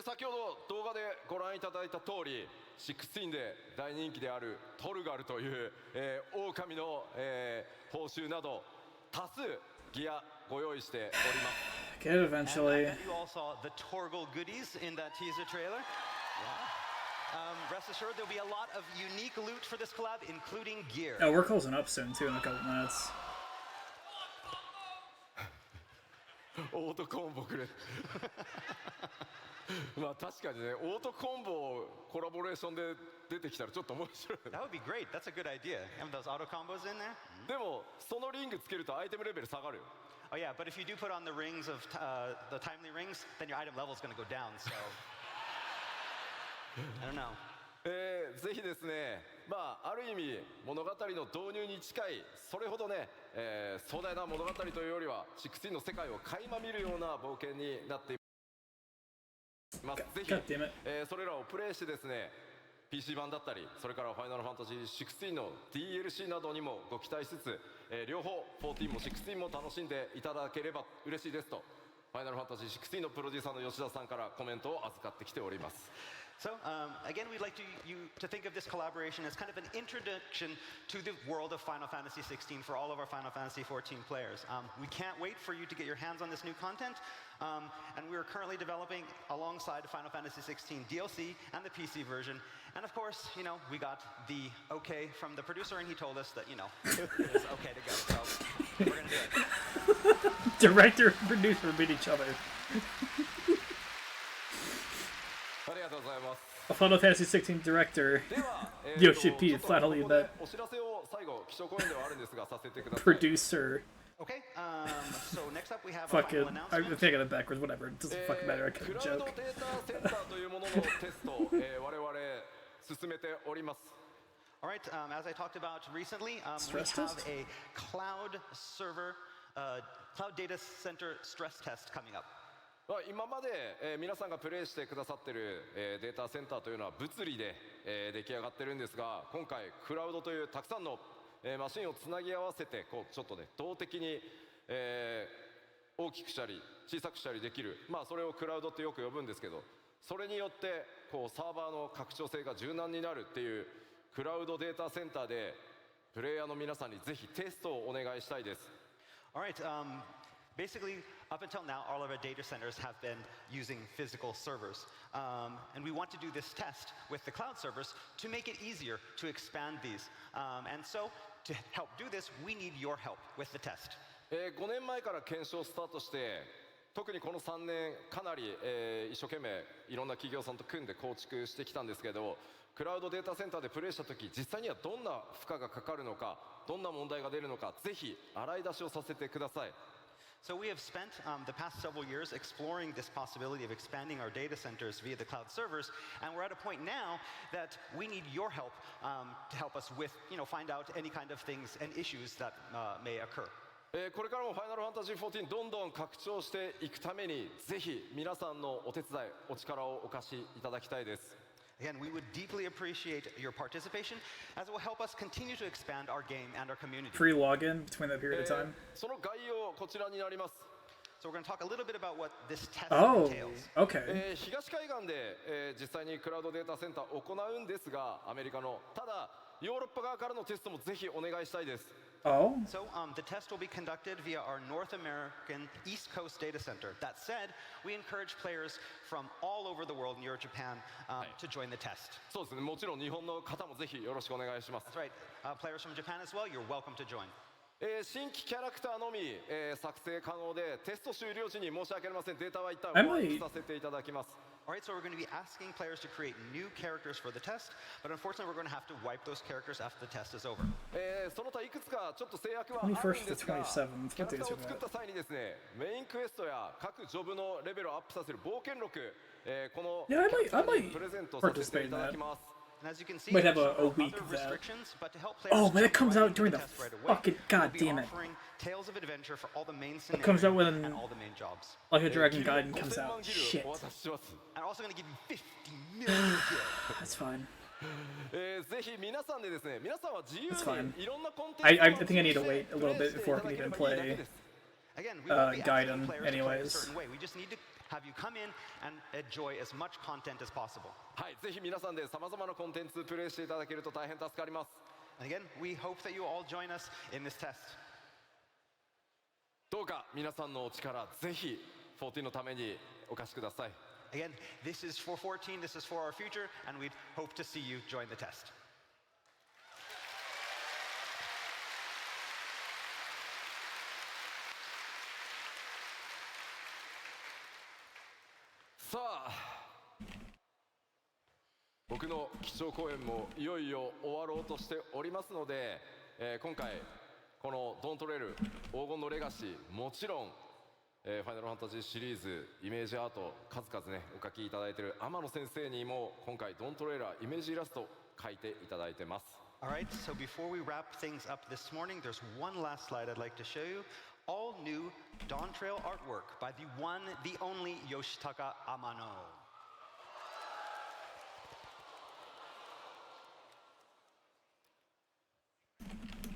先ほど動画でご覧いただいた通り、16で大人気であるトルガルという、狼の、報酬など多数ギアご用意しております。Get it eventually. And you all saw the Torgal goodies in that teaser trailer. Rest assured, there'll be a lot of unique loot for this collab, including gear. Oh, we're closing up soon too in a couple minutes. オートコンボくれ。確かにね、オートコンボコラボレーションで出てきたらちょっと面白い。That would be great. That's a good idea. Have those auto combos in there. でもそのリングつけるとアイテムレベル下がるよ。Oh yeah, but if you do put on the rings of the timely rings, then your item level is going to go down. So I don't know. ぜひですね、ある意味物語の導入に近い、それほどね、壮大な物語というよりは16の世界を垣間見るような冒険になっています。ぜひ、それらをプレイしてですね、PC 版だったり、それからファイナルファンタジー16の DLC などにもご期待しつつ、両方14も16も楽しんでいただければ嬉しいですと、ファイナルファンタジー16のプロデューサーの吉田さんからコメントを預かってきております。So, again, we'd like you to think of this collaboration as kind of an introduction to the world of Final Fantasy XVI for all of our Final Fantasy XIV players. We can't wait for you to get your hands on this new content, and we're currently developing alongside Final Fantasy XVI DLC and the PC version. And of course, we got the okay from the producer, and he told us that, it was okay to go. So, we're going to do it. Director and producer meet each other. ありがとうございます。A Final Fantasy 16 director, Yoshi P, finally that お知らせを最後、気象公演ではあるんですが、させてください。 producer. Okay, so next up we have a Fuck final it. I'm announcement. thinking it backwards, whatever. It doesn't fucking matter, I ク couldn't ラウド joke. データセンターというもののテストを、我々進めております。All right, as I talked about recently, we Stress have test? a cloud server, cloud data center stress test coming up. 今まで、皆さんがプレイしてくださっている、データセンターというのは物理で、出来上がってるんですが、今回クラウドというたくさんの、マシンをつなぎ合わせてちょっとね動的に、大きくしたり小さくしたりできる、それをクラウドってよく呼ぶんですけど、それによってサーバーの拡張性が柔軟になるっていうクラウドデータセンターでプレイヤーの皆さんにぜひテストをお願いしたいです。All right, basically, Up until now, all of our data centers have been using physical servers. And we want to do this test with the cloud servers to make it easier to expand these. And so, to help do this, we need your help with the test. 5年前から検証スタートして特にこの3年かなり、一生懸命いろんな企業さんと組んで構築してきたんですけどクラウドデータセンターでプレイした時実際にはどんな負荷がかかるのかどんな問題が出るのかぜひ洗い出しをさせてください So we have spent the past several years exploring this possibility of expanding our data centers via the cloud servers, and we're at a point now that we need your help to help us with, find out any kind of things and issues that may occur. これからもファイナルファンタジー14どんどん拡張していくためにぜひ皆さんのお手伝いお力をお貸しいただきたいです Again, we would deeply appreciate your participation as it will help us continue to expand our game and our community. Free login between that period of time. その概要こちらになります So we're going to talk a little bit about what this test Oh, entails. okay. 東海岸で、実際にクラウドデータセンターを行うんですがアメリカのただヨーロッパ側からのテストもぜひお願いしたいです Oh, So the test will be conducted via our North American East Coast data center. That said, we encourage players from all over the world near Japan to join the test. そうですねもちろん日本の方もぜひよろしくお願いします That's right. Players from Japan as well, you're welcome to join. 新規キャラクターのみ、作成可能でテスト終了時に申し訳ありませんデータは一旦 I お might- 渡しさせていただきます All right, so we're going to be asking players to create new characters for the test, but unfortunately we're going to have to wipe those characters after the test is over. その他いくつかちょっと制約はあるん 21st です to が 27th. キャラクターを What days are 作った際にですねメインクエストや各ジョブのレベルをアップさせる冒険録、この Yeah, キャラクターに I might プレゼントさせていただきます And as you can see, Might have there's a no week other of that. restrictions, but to help players Oh, but it jump comes right out into during the test right away, fucking we'll be goddamn it. offering Tales of Adventure for all the main It comes out scenarios when and all the main jobs. Like a Dragon ギル Gaiden 5000 comes 万 out. ギル Shit. お渡しします And also going to give you 50 million gil. That's fine. ぜひ皆さんでですね皆さんは自由 That's fine. にいろんなコンテンツ I を think I need to プレイ wait a little bit してい before た I だ can けれ even ばいいだけ play です Again, we won't be asking Gaiden players to play a anyways. certain way. We just need to have you come in and enjoy as much content as possible. はいぜひ皆さんでさまざまなコンテンツプレイしていただけると大変助かります And again, we hope that you all join us in this test. どうか皆さんのお力ぜひ14のためにお貸しください Again, this is for 14, this is for our future, and we hope to see you join the test. さあ僕の基調講演もいよいよ終わろうとしておりますので、今回この「ドントレール黄金のレガシー」もちろん、ファイナルファンタジーシリーズイメージアート数々ねお書きいただいている天野先生にも今回ドントレーラーイメージイラスト描いていただいてます All right, so before we wrap things up this morning, there's one last slide I'd like to show you. All new Dawn Trail artwork by the one, the only Yoshitaka Amano. Final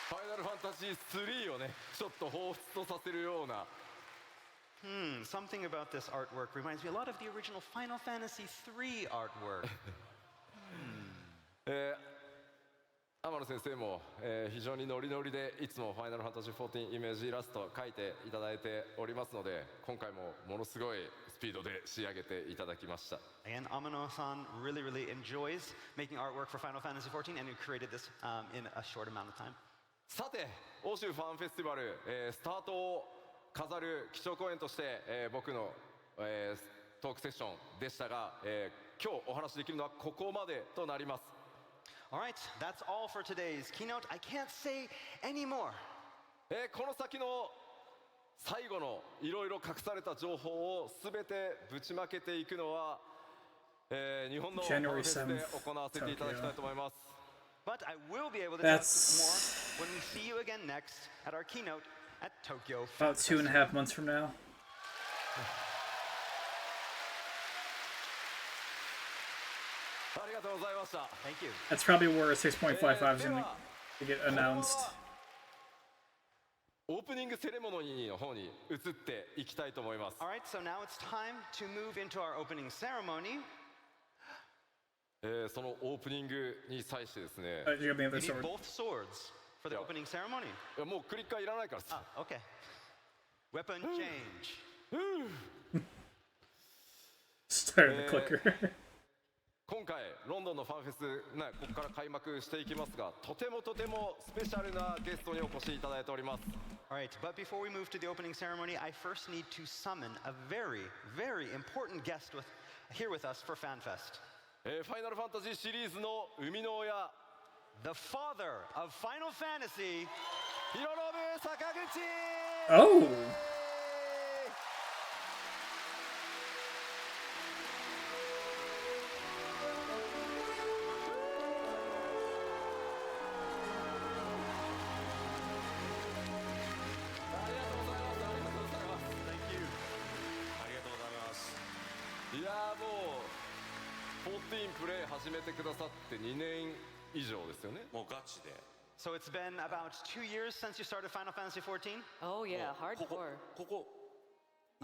ファイナルファンタジー3をねちょっと彷彿とさせるような Something about this artwork reminds me a lot of the original Final Fantasy III artwork. 天野先生も、非常にノリノリでいつも「ファイナルファンタジー14」イメージイラスト描いていただいておりますので今回もものすごいスピードで仕上げていただきました And Amano-san really enjoys making artwork for Final Fantasy XIV, and he created this in a short amount of time. さて欧州ファンフェスティバル、スタートを飾る基調講演として、僕の、トークセッションでしたが、今日お話しできるのはここまでとなります All right, that's all for today's keynote. I can't say any more. この先の最後のいろいろ隠された情報をすべてぶちまけていくのは、日本のファンフェスで行わせていただきたいと思います But I will be able to tell you more when we see you again next at our keynote at Tokyo About Fanfest. 2.5 months from now. ありがとうございました Thank you. That's probably where 6.55 is going to get announced. オープニングセレモニーの方に移っていきたいと思います。 All right, so now it's time to move into our opening ceremony. そのオープニングに際してですね、You got me You another need sword. both swords for the Yeah. opening ceremony. いやもうクリッカーいらないからさ。 Ah, okay. Weapon change. Started the clicker. 今回ロンドンのファンフェスここから開幕していきますが、とてもスペシャルなゲストにお越しいただいております。 All right, but before we move to the opening ceremony, I first need to summon a very, very important guest here with us for Fanfest. ファイナルファンタジーシリーズの生みの親、 The father of Final Fantasy. ヒロノブ坂口。 Oh! いやもう14プレイ始めてくださって2年以上ですよね。もうガチで。 So it's been about 2 years since you started Final Fantasy XIV? Oh yeah, ここ hardcore. ここ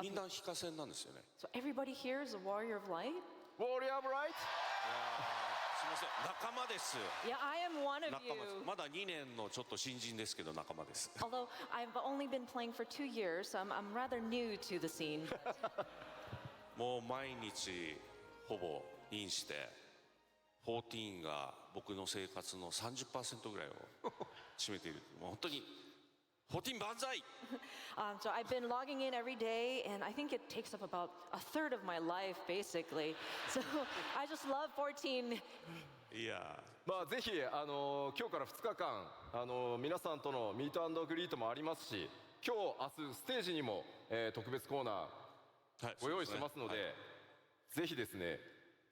みんな非化戦なんですよね。 So everybody here is a warrior of light? Warrior of Light。 すみません、仲間です。 Yeah, I am one of 仲間です。 you. まだ2年のちょっと新人ですけど仲間です。 Although I've only been playing for 2 years, so I'm rather new to the scene. もう毎日ほぼインして14が僕の生活の 30% ぐらいを占めている。もう本当に14万歳。 So I've been logging in every day, and I think it takes up about a third of my life, basically. So I just love 14. いやまあぜひ今日から2日間皆さんとのミート&グリートもありますし、今日明日ステージにも、特別コーナーー、はいご用意してますので、ぜひですね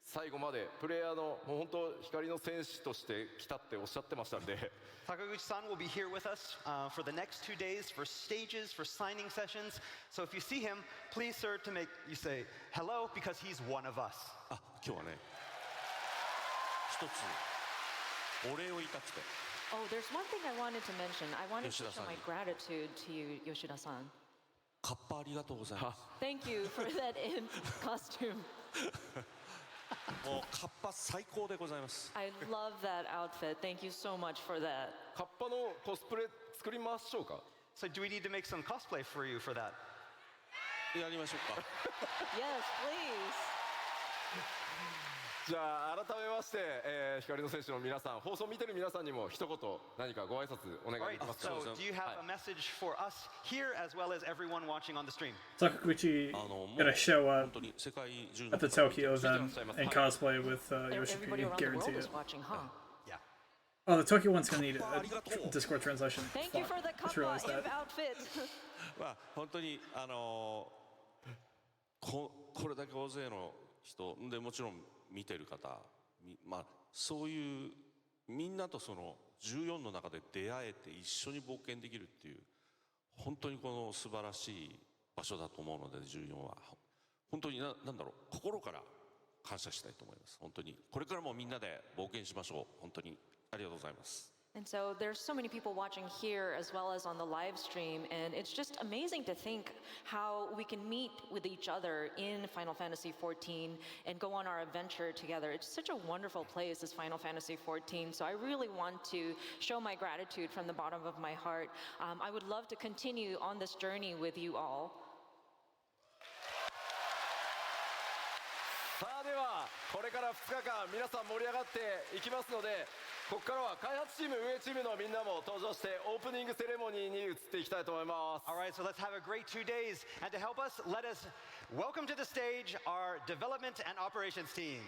最後までプレイヤーのもう本当光の戦士として来たっておっしゃってましたんで。Takaguchi-san will be here with us for the next 2 days for stages, for signing sessions. So if you see him, please, sir, to make you say hello because he's one of us. あ、今日はね一つお礼を言いたくて。 Oh, there's one thing I wanted to mention. I wanted to show Yoshida-san. my gratitude to you, Yoshida-san. カッパありがとうございます。 Thank you for that in costume. もうカッパ最高でございます。 I love that outfit. Thank you so much for that. カッパのコスプレ作りましょうか。 So do we need to make some cosplay for you for that? やりましょうか。 Yes, please. じゃあ改めまして、光の戦士の皆さん、放送見てる皆さんにも一言何かご挨拶お願 All い right, できますか。 so do you have a message for us here as well as everyone watching on the stream? Takaguchi もう gonna show 本 up 当に世界中の at the 方々 Tokyo event and cosplay with Everybody Yoshiki, around the world guarantee is it. watching, huh? Yeah. Oh, the Tokyo one's gonna need a Discord translation. Thank you Fuck, for the just realized kappa that. outfit. まあ本当にこれだけ大勢の人でもちろん見てる方、まあそういうみんなとその14の中で出会えて一緒に冒険できるっていう本当にこの素晴らしい場所だと思うので14は本当になんだろう心から感謝したいと思います。本当にこれからもみんなで冒険しましょう。本当にありがとうございます。 And so there's so many people watching here as well as on the live stream, and it's just amazing to think how we can meet with each other in Final Fantasy XIV and go on our adventure together. It's such a wonderful place, this Final Fantasy XIV, so I really want to show my gratitude from the bottom of my heart. I would love to continue on this journey with you all. さあではこれから2日間皆さん盛り上がっていきますので、ここからは開発チーム運営チームのみんなも登場してオープニングセレモニーに移っていきたいと思います。 All right, so let's have a great 2 days. And to help us, let us welcome to the stage our development and operations team.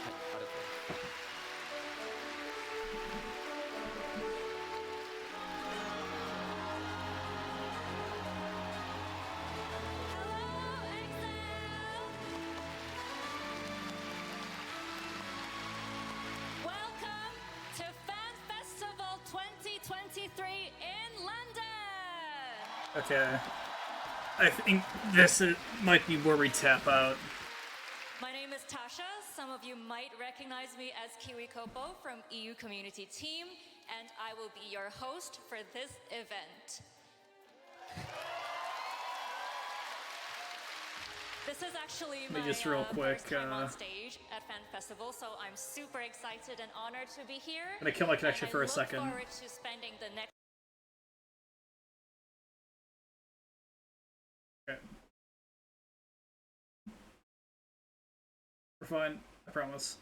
ありがとうございます。 Welcome to Fanfestival 2023 in London! Okay. I think this might be where we tap out. My name is Tasha. Some of you might recognize me as Kiwi Kopo from EU Community Team. and I will be your host for this event. This is actually my just real quick, first time on stage at Fan Festival, so I'm super excited and honored to be here. I'm gonna kill my connection for a second. I look forward to spending the next. Okay. We're fine, I promise.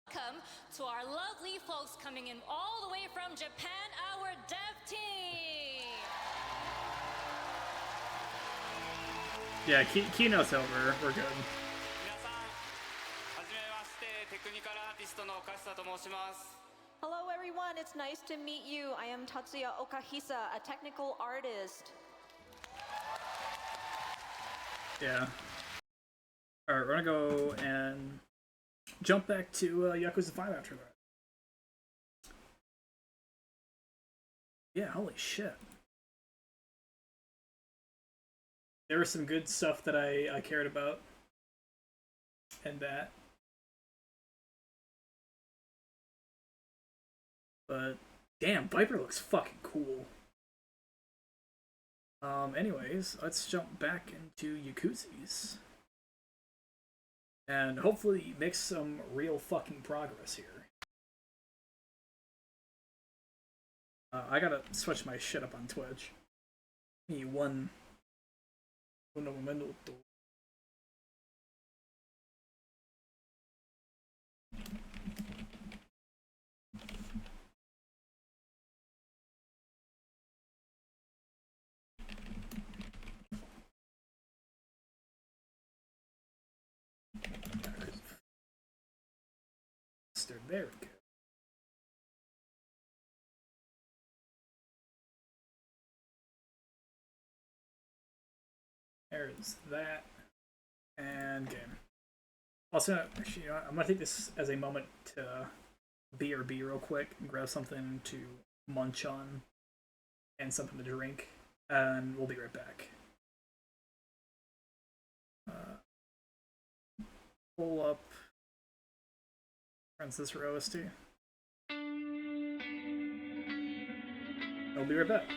Welcome to our lovely folks coming in all the way from Japan, our dev team. Yeah, Keynote's over. We're good. 皆さん、はじめまして、テクニカルアーティストの岡下と申します。 Hello everyone, it's nice to meet you. I am Tatsuya Okahisa, a technical artist. Yeah. Alright, we're gonna go and jump back to Yakuza 5 after that. Yeah, holy shit. There was some good stuff that I cared about. And that. But, damn, Viper looks fucking cool. Anyways, let's jump back into Yakuzis. And hopefully make some real fucking progress here. I gotta switch my shit up on Twitch. One momento. There we go. There's that. And game. Also, actually, you know what? I'm gonna take this as a moment to BRB real quick and grab something to munch on and something to drink, and we'll be right back. Pull up Transistor OST. I'll be right back.